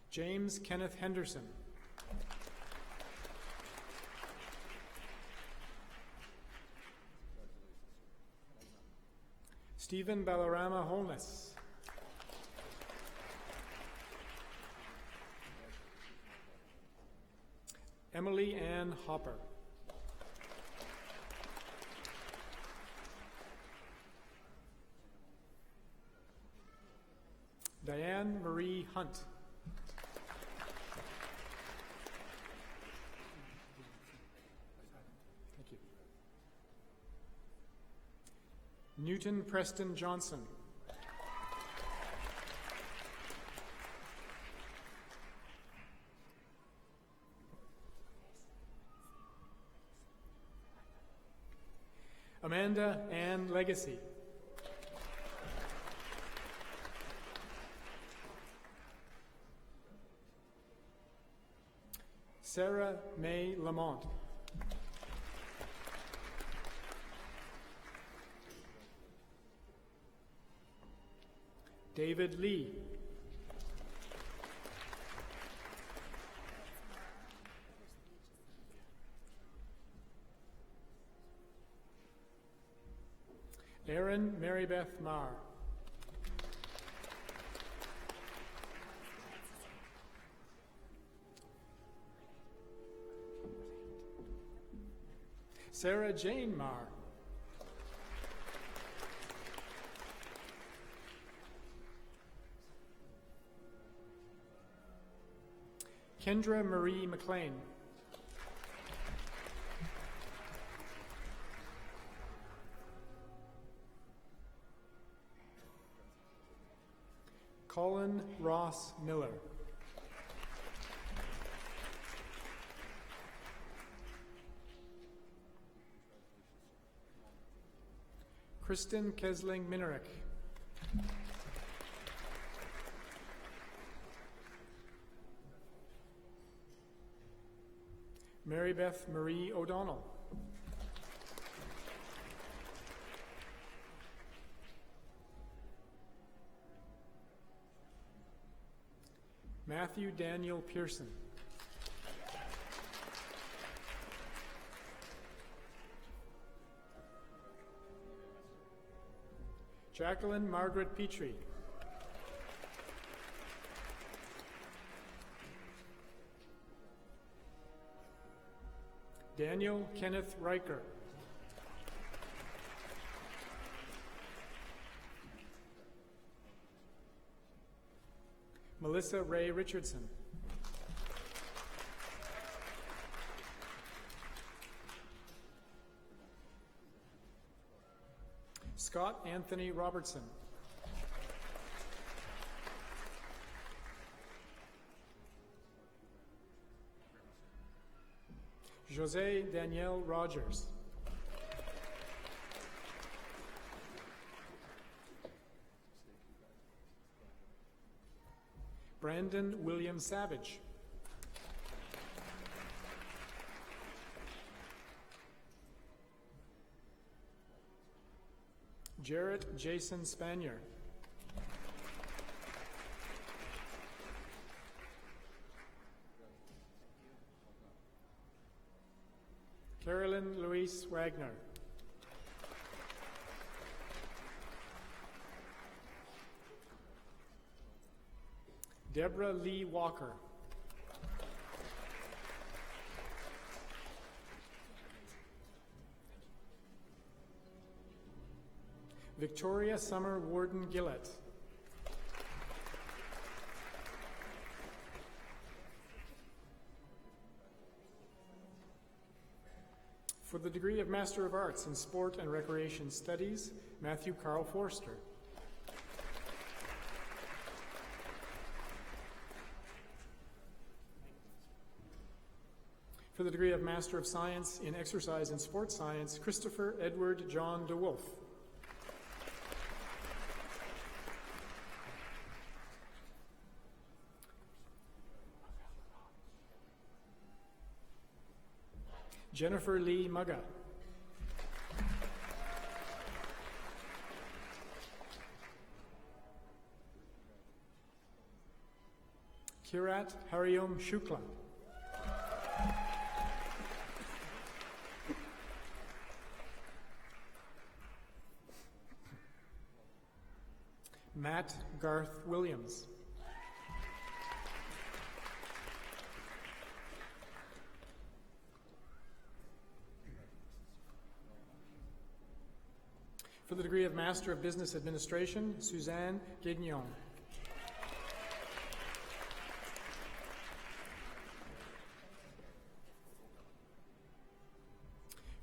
James Kenneth Henderson. Stephen Balarama Holness. Emily Ann Hopper. Diane Marie Hunt. Thank you. Newton Preston Johnson. Amanda Ann Legacy. Sarah May Lamont. David Lee. Erin Marybeth Marr. Sarah Jane Marr. Kendra Marie McLean. Colin Ross Miller. Kristen Kesling Minerick. Mary Beth Marie O'Donnell. Matthew Daniel Pearson. Jacqueline Margaret Petrie. Daniel Kenneth Riker. Melissa Ray Richardson. Scott Anthony Robertson. Jose Danielle Rogers. Brandon William Savage. Jarrett Jason Spanier. Carolyn Louise Wagner. Deborah Lee Walker. Victoria Summer Warden Gillett. For the degree of Master of Arts in Sport and Recreation Studies, Matthew Carl Forster. For the degree of Master of Science in Exercise and Sports Science, Christopher Edward John DeWolf. Jennifer Lee Mugga. Kirat Hariom Shukla. Matt Garth Williams. For the degree of Master of Business Administration, Suzanne Guignon.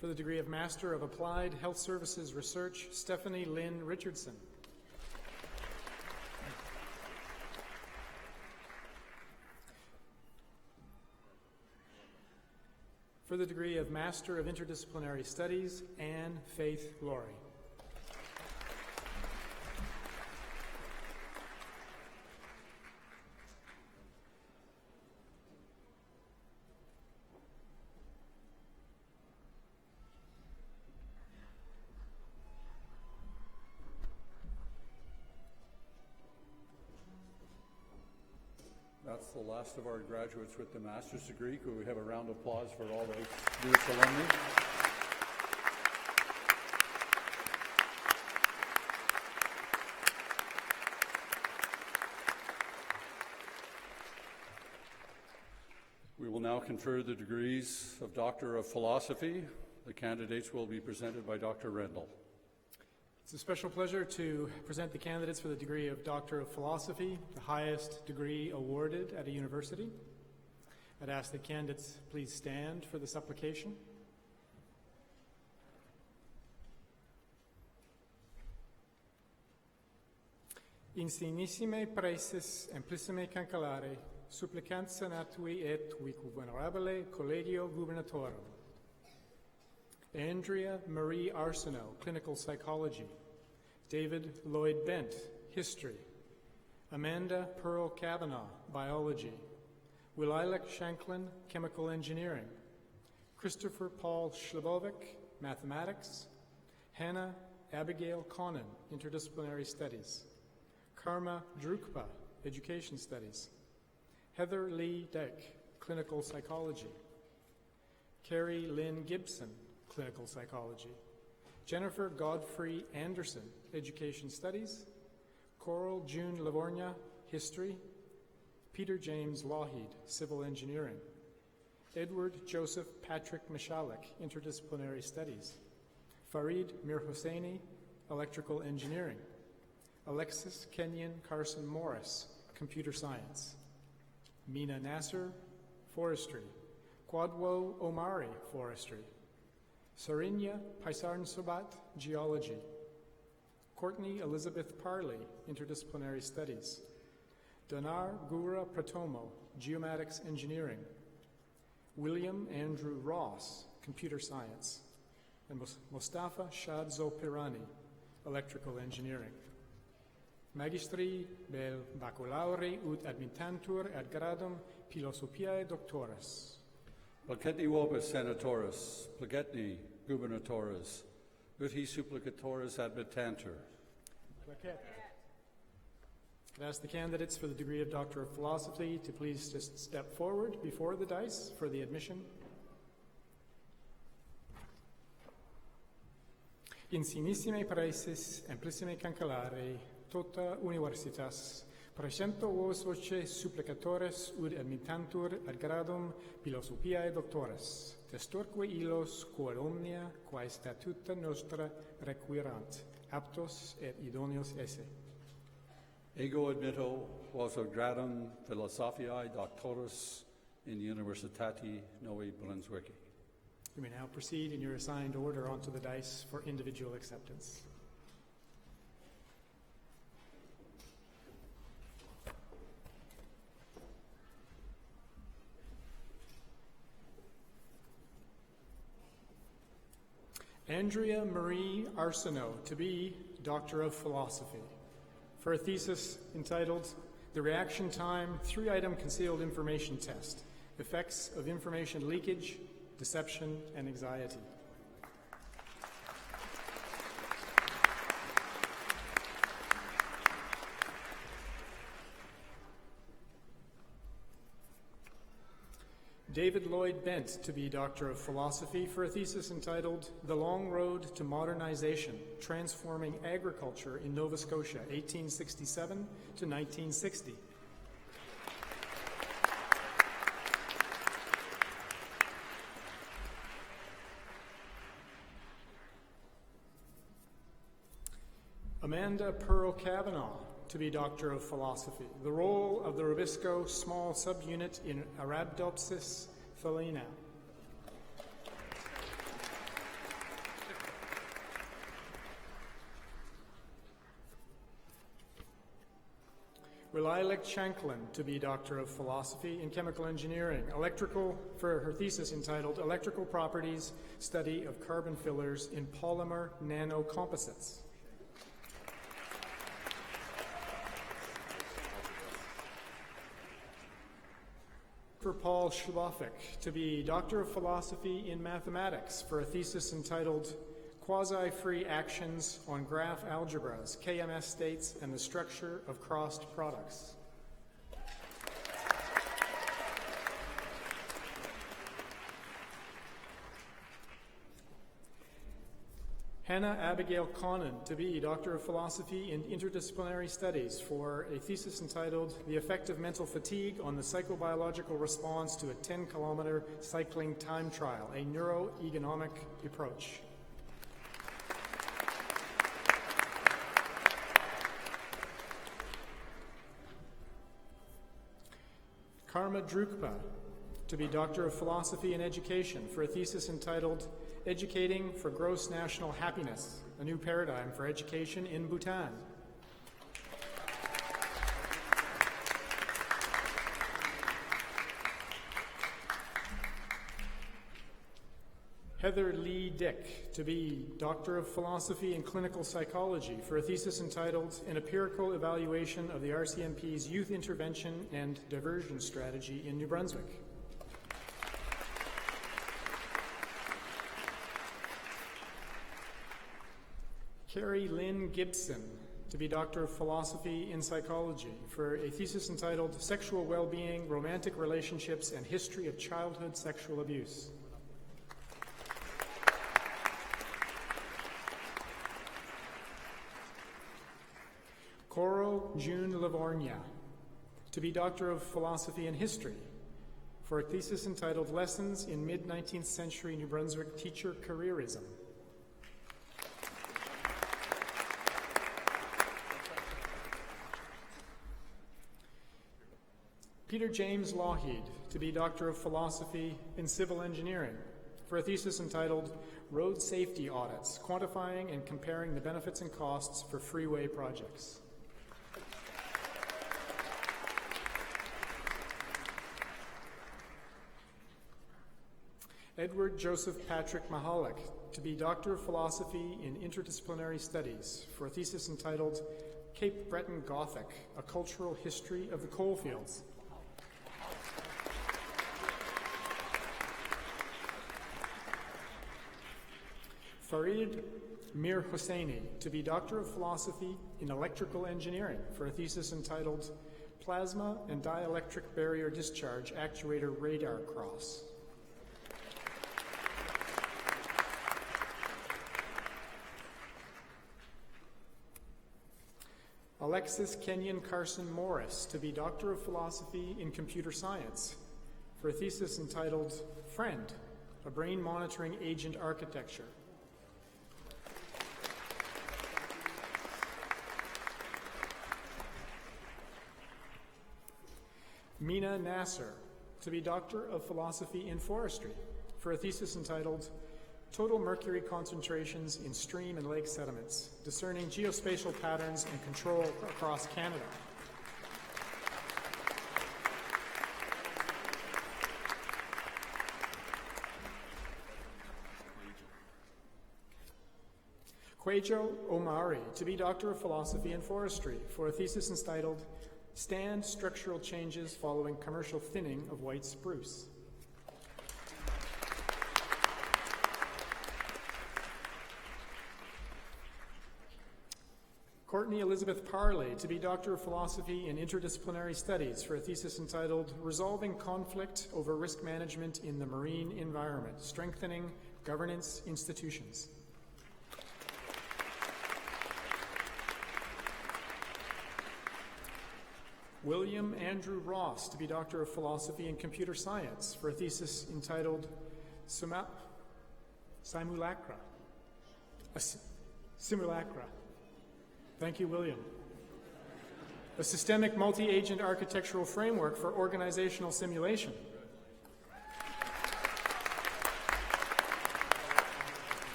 For the degree of Master of Applied Health Services Research, Stephanie Lynn Richardson. For the degree of Master of Interdisciplinary Studies, Anne Faith Laurie. That's the last of our graduates with the master's degree. Could we have a round of applause for all the newest alumni? now confer the degrees of Doctor of Philosophy. The candidates will be presented by Dr. Rendell. It's a special pleasure to present the candidates for the degree of Doctor of Philosophy, the highest degree awarded at a university. I'd ask the candidates please stand for this application. Insignissime praeses amplissime cancellare, supplicant senatui et vic venerabile collegio gubernatorum. Andrea Marie Arsenault, Clinical Psychology. David Lloyd Bent, History. Amanda Pearl Kavanaugh, Biology. Wililek Shanklin, Chemical Engineering. Christopher Paul Schlebovic, Mathematics. Hannah Abigail Conan, Interdisciplinary Studies. Karma Drukpa, Education Studies. Heather Lee Dyke, Clinical Psychology. Carrie Lynn Gibson, Clinical Psychology. Jennifer Godfrey Anderson, Education Studies. Coral June Livornia, History. Peter James Lougheed, Civil Engineering. Edward Joseph Patrick Michalek, Interdisciplinary Studies. Farid Mir Hosseini, Electrical Engineering. Alexis Kenyon Carson Morris, Computer Science. Mina Nasser, Forestry. Kwadwo Omari, Forestry. Sarinya Paisarn Sobat, Geology. Courtney Elizabeth Parley, Interdisciplinary Studies. Donar Gura Pratomo, Geomatics Engineering. William Andrew Ross, Computer Science. And Mustafa Shadzo Pirani, Electrical Engineering. Magistri bel baculauri ut admittantur ad gradum philosophiae doctoris. Placetni vobis senatoris, placetni gubernatoris, ut hi supplicatoris admittantur. Placet. I'd ask the candidates for the degree of Doctor of Philosophy to please just step forward before the dais for the admission. Insignissime praeses amplissime cancellare, tota universitas, praesento vos voce supplicatores ud admittantur ad gradum philosophiae doctores, testorque illos quod omnia quae statuta nostra requirant, aptos et idoneos esse. Ego admitto vos ad gradum philosophiae doctoris in Universitati Novi Brunswick. You may now proceed in your assigned order onto the dais for individual acceptance. Andrea Marie Arsenault, to be Doctor of Philosophy, for a thesis entitled The Reaction Time 3-Item Concealed Information Test, Effects of Information Leakage, Deception, and Anxiety. David Lloyd Bent, to be Doctor of Philosophy, for a thesis entitled The Long Road to Modernization, Transforming Agriculture in Nova Scotia, 1867 to 1960. Amanda Pearl Kavanaugh, to be Doctor of Philosophy, the role of the Rubisco small subunit in Arabidopsis felina. Wililek Shanklin, to be Doctor of Philosophy in Chemical Engineering, for her thesis entitled Electrical Properties, Study of Carbon Fillers in Polymer Nanocomposites. For Paul Schlebovic, to be Doctor of Philosophy in Mathematics, for a thesis entitled Quasi-Free Actions on Graph Algebras, KMS States, and the Structure of Crossed Products. Hannah Abigail Connon to be Doctor of Philosophy in Interdisciplinary Studies for a thesis entitled The Effect of Mental Fatigue on the Psychobiological Response to a 10-Kilometer Cycling Time Trial, a Neuroeconomic Approach. Karma Drukpa to be Doctor of Philosophy in Education for a thesis entitled Educating for Gross National Happiness, a New Paradigm for Education in Bhutan. Heather Lee Dick to be Doctor of Philosophy in Clinical Psychology for a thesis entitled An Empirical Evaluation of the RCMP's Youth Intervention and Diversion Strategy in New Brunswick. Carrie Lynn Gibson to be Doctor of Philosophy in Psychology for a thesis entitled Sexual Well-Being, Romantic Relationships, and History of Childhood Sexual Abuse. Coro June Livornia to be Doctor of Philosophy in History for a thesis entitled Lessons in Mid-19th Century New Brunswick Teacher Careerism. Peter James Lougheed to be Doctor of Philosophy in Civil Engineering for a thesis entitled Road Safety Audits, Quantifying and Comparing the Benefits and Costs for Freeway Projects. Edward Joseph Patrick Mahalik to be Doctor of Philosophy in Interdisciplinary Studies for a thesis entitled Cape Breton Gothic, A Cultural History of the Coalfields. Farid Mir Hosseini to be Doctor of Philosophy in Electrical Engineering for a thesis entitled Plasma and Dielectric Barrier Discharge Actuator Radar Cross. Alexis Kenyon Carson Morris to be Doctor of Philosophy in Computer Science for a thesis entitled Friend, a Brain Monitoring Agent Architecture. Mina Nasser to be Doctor of Philosophy in Forestry for a thesis entitled Total Mercury Concentrations in Stream and Lake Sediments, Discerning Geospatial Patterns and Control Across Canada. Kwejo Omari to be Doctor of Philosophy in Forestry for a thesis entitled Stand Structural Changes Following Commercial Thinning of White Spruce. Courtney Elizabeth Parley to be Doctor of Philosophy in Interdisciplinary Studies for a thesis entitled Resolving Conflict Over Risk Management in the Marine Environment, Strengthening Governance Institutions. William Andrew Ross to be Doctor of Philosophy in Computer Science for a thesis entitled Simulacra. Simulacra. Thank you, William. A systemic multi-agent architectural framework for organizational simulation.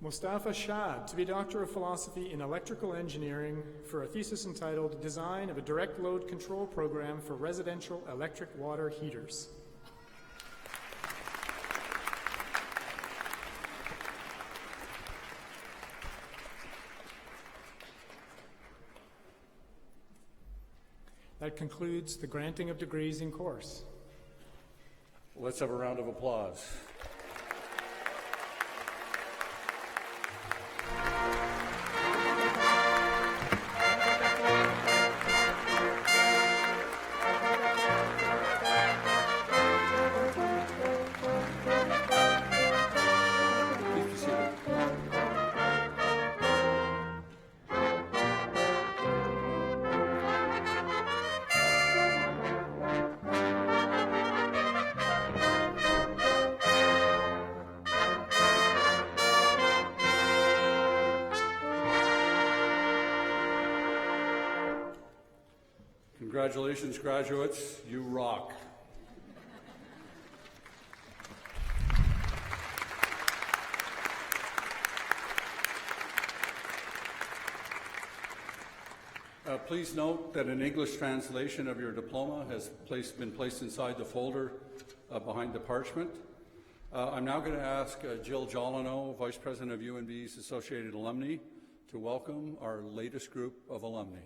Mustafa Shad to be Doctor of Philosophy in Electrical Engineering for a thesis entitled Design of a Direct Load Control Program for Residential Electric Water Heaters. That concludes the granting of degrees in course. Let's have a round of applause. Congratulations, graduates. You rock. Please note that an English translation of your diploma has been placed inside the folder behind the parchment. I'm now going to ask Jill Jolino, Vice President of UNB's Associated Alumni, to welcome our latest group of alumni.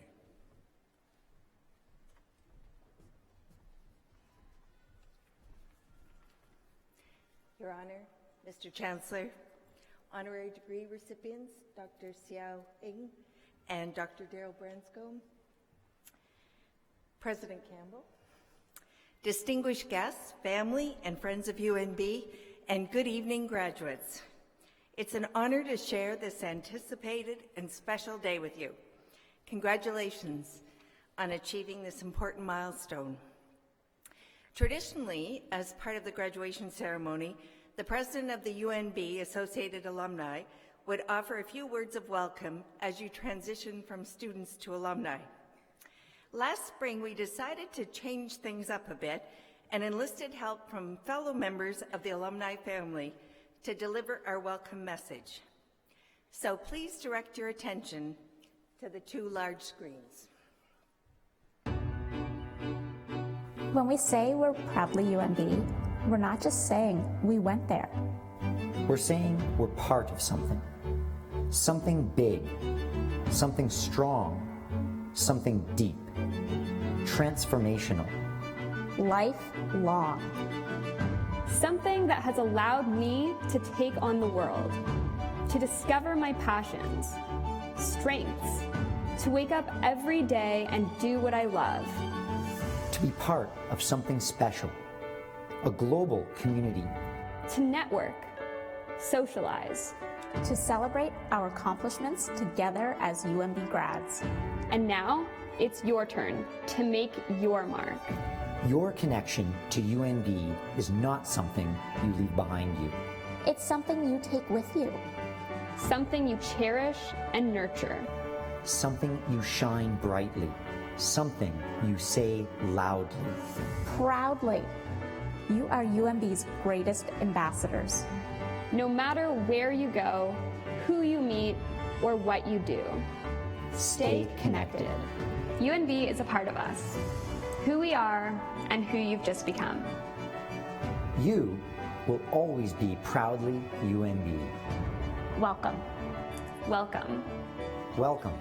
Your Honor, Mr. Chancellor, honorary degree recipients, Dr. Xiao Ing and Dr. Daryl Branscombe, President Campbell, distinguished guests, family, and friends of UNB, and good evening, graduates. It's an honor to share this anticipated and special day with you. Congratulations on achieving this important milestone. Traditionally, as part of the graduation ceremony, the president of the UNB Associated Alumni would offer a few words of welcome as you transition from students to alumni. Last spring, we decided to change things up a bit and enlisted help from fellow members of the alumni family to deliver our welcome message. So please direct your attention to the two large screens. When we say we're proudly UNB, we're not just saying we went there. We're saying we're part of something. Something big, something strong, something deep, transformational, lifelong. Something that has allowed me to take on the world, to discover my passions, strengths, to wake up every day and do what I love. To be part of something special, a global community. To network, socialize. To celebrate our accomplishments together as UNB grads. And now, it's your turn to make your mark. Your connection to UNB is not something you leave behind you. It's something you take with you. Something you cherish and nurture. Something you shine brightly. Something you say loudly. Proudly. You are UNB's greatest ambassadors. No matter where you go, who you meet, or what you do, stay connected. UNB is a part of us, who we are, and who you've just become. You will always be proudly UNB. Welcome. Welcome. Welcome.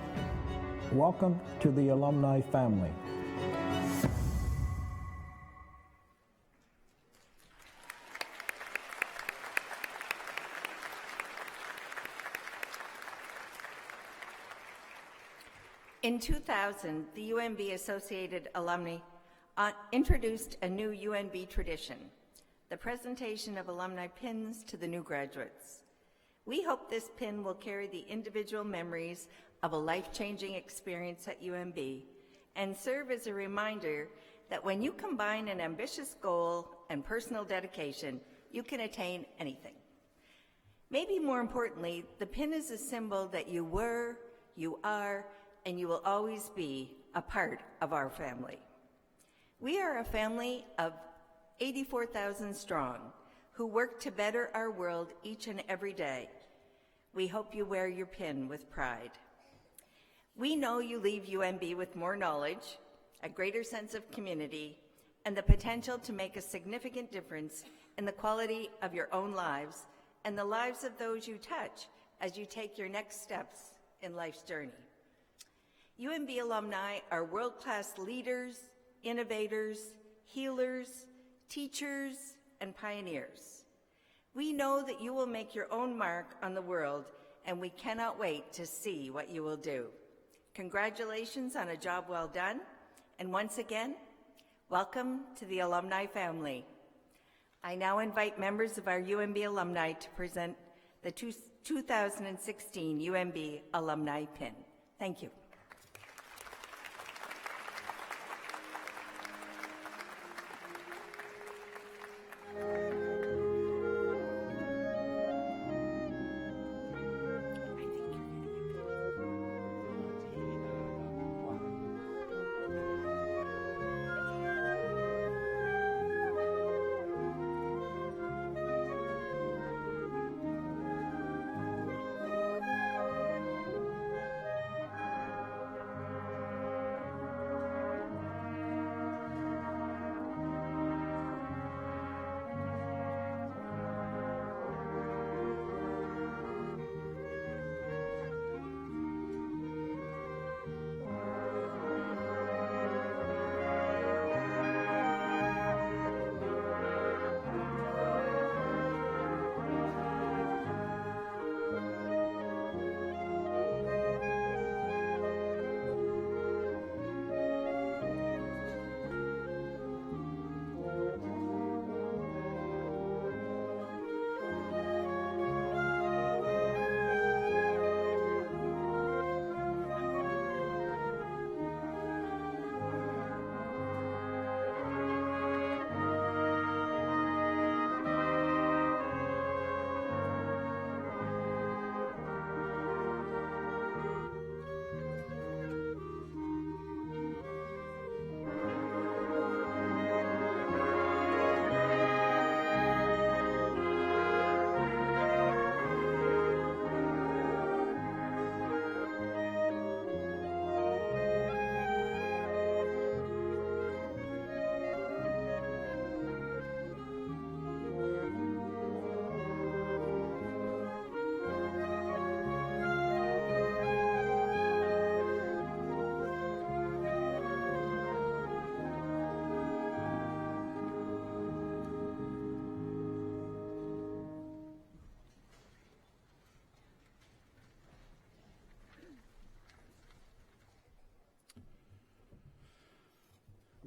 Welcome to the alumni family. In 2000, the UNB Associated Alumni introduced a new UNB tradition, the presentation of alumni pins to the new graduates. We hope this pin will carry the individual memories of a life-changing experience at UNB and serve as a reminder that when you combine an ambitious goal and personal dedication, you can attain anything. Maybe more importantly, the pin is a symbol that you were, you are, and you will always be a part of our family. We are a family of 84,000 strong who work to better our world each and every day. We hope you wear your pin with pride. We know you leave UNB with more knowledge, a greater sense of community, and the potential to make a significant difference in the quality of your own lives and the lives of those you touch as you take your next steps in life's journey. UNB alumni are world-class leaders, innovators, healers, teachers, and pioneers. We know that you will make your own mark on the world, and we cannot wait to see what you will do. Congratulations on a job well done, and once again, welcome to the alumni family. I now invite members of our UNB alumni to present the 2016 UNB Alumni Pin. Thank you.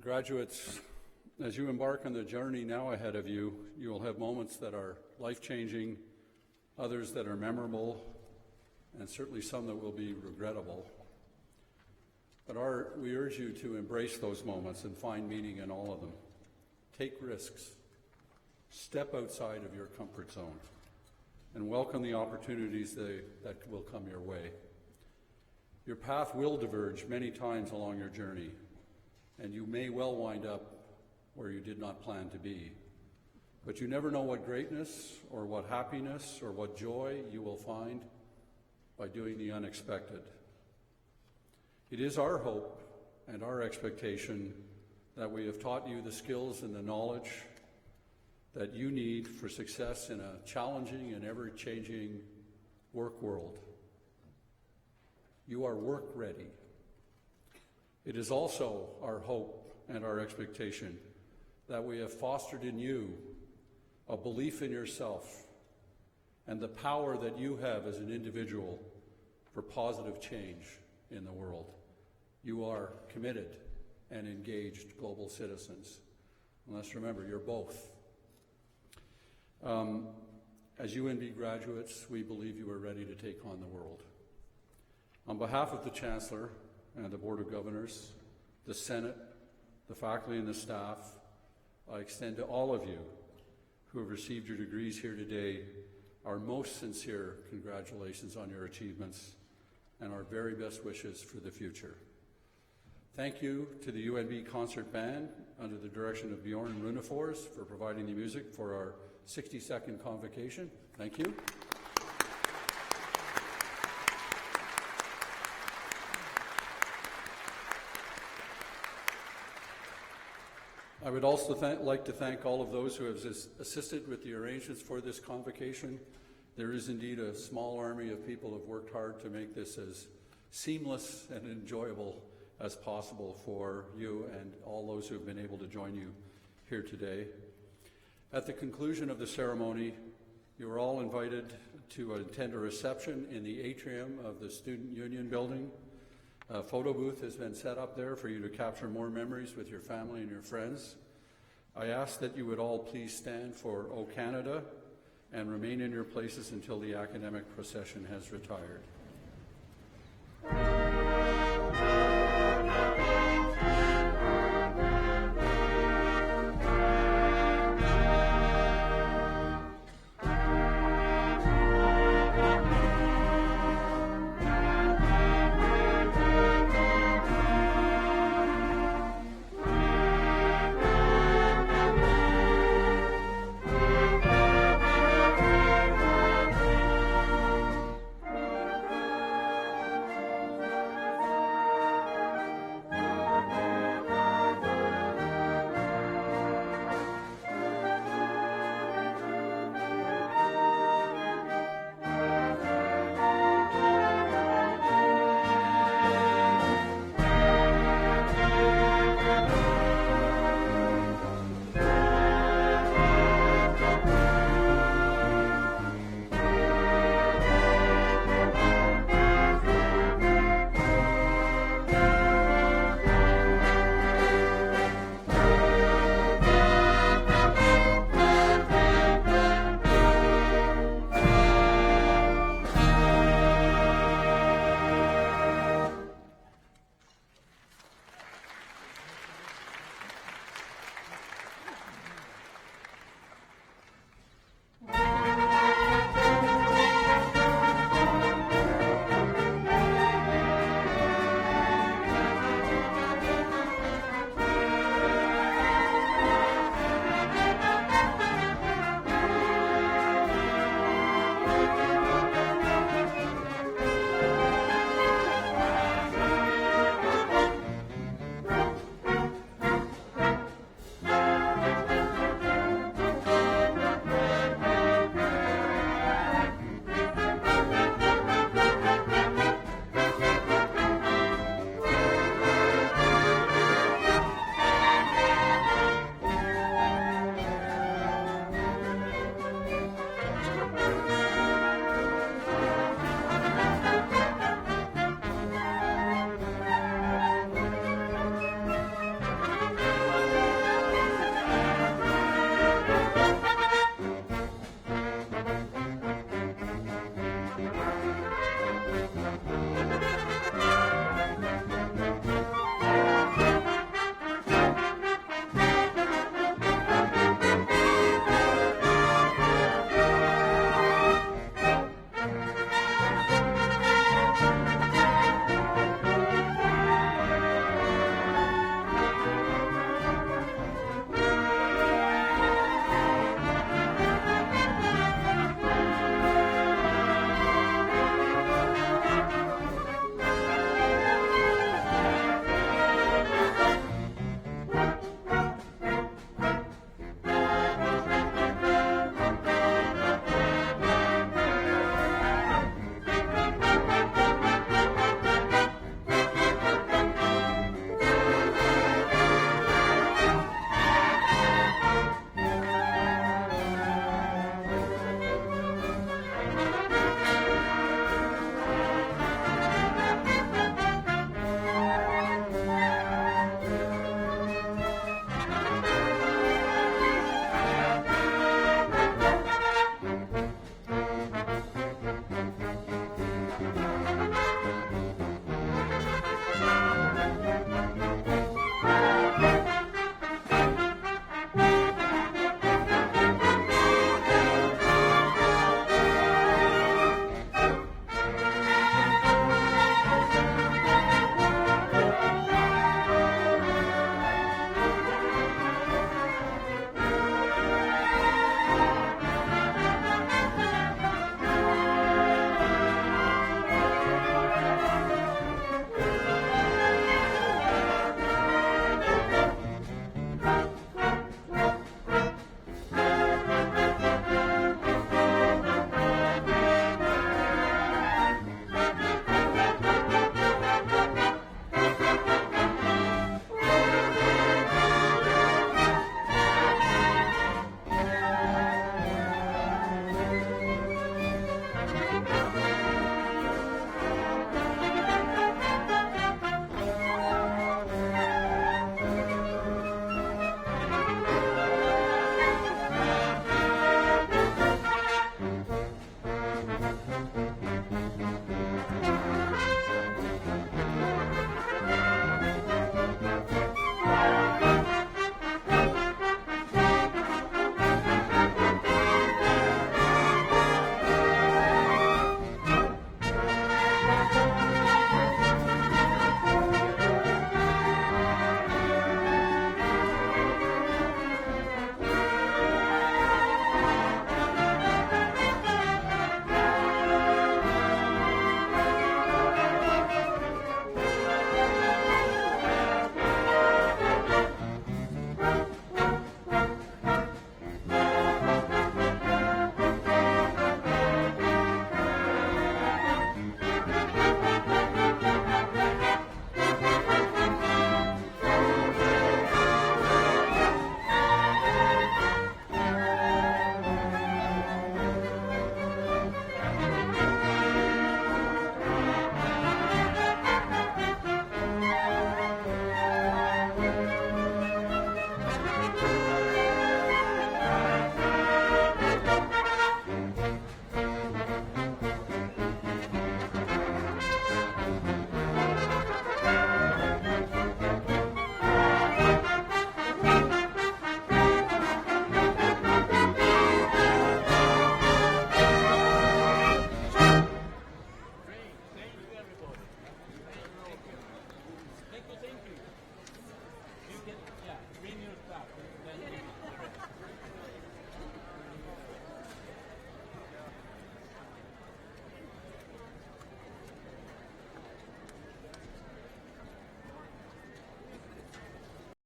Graduates, as you embark on the journey now ahead of you, you will have moments that are life-changing, others that are memorable, and certainly some that will be regrettable. But we urge you to embrace those moments and find meaning in all of them. Take risks. Step outside of your comfort zone and welcome the opportunities that will come your way. Your path will diverge many times along your journey, and you may well wind up where you did not plan to be. But you never know what greatness or what happiness or what joy you will find by doing the unexpected. It is our hope and our expectation that we have taught you the skills and the knowledge that you need for success in a challenging and ever-changing work world. You are work ready. It is also our hope and our expectation that we have fostered in you a belief in yourself and the power that you have as an individual for positive change in the world. You are committed and engaged global citizens. And let's remember, you're both. As UNB graduates, we believe you are ready to take on the world. On behalf of the Chancellor and the Board of Governors, the Senate, the faculty and the staff, I extend to all of you who have received your degrees here today our most sincere congratulations on your achievements and our very best wishes for the future. Thank you to the UNB Concert Band under the direction of Bjorn Runefors for providing the music for our 60-second convocation. Thank you. I would also like to thank all of those who have assisted with the arrangements for this convocation. There is indeed a small army of people who have worked hard to make this as seamless and enjoyable as possible for you and all those who have been able to join you here today. At the conclusion of the ceremony, you are all invited to attend a reception in the atrium of the Student Union building. A photo booth has been set up there for you to capture more memories with your family and your friends. I ask that you would all please stand for O Canada and remain in your places until the academic procession has retired.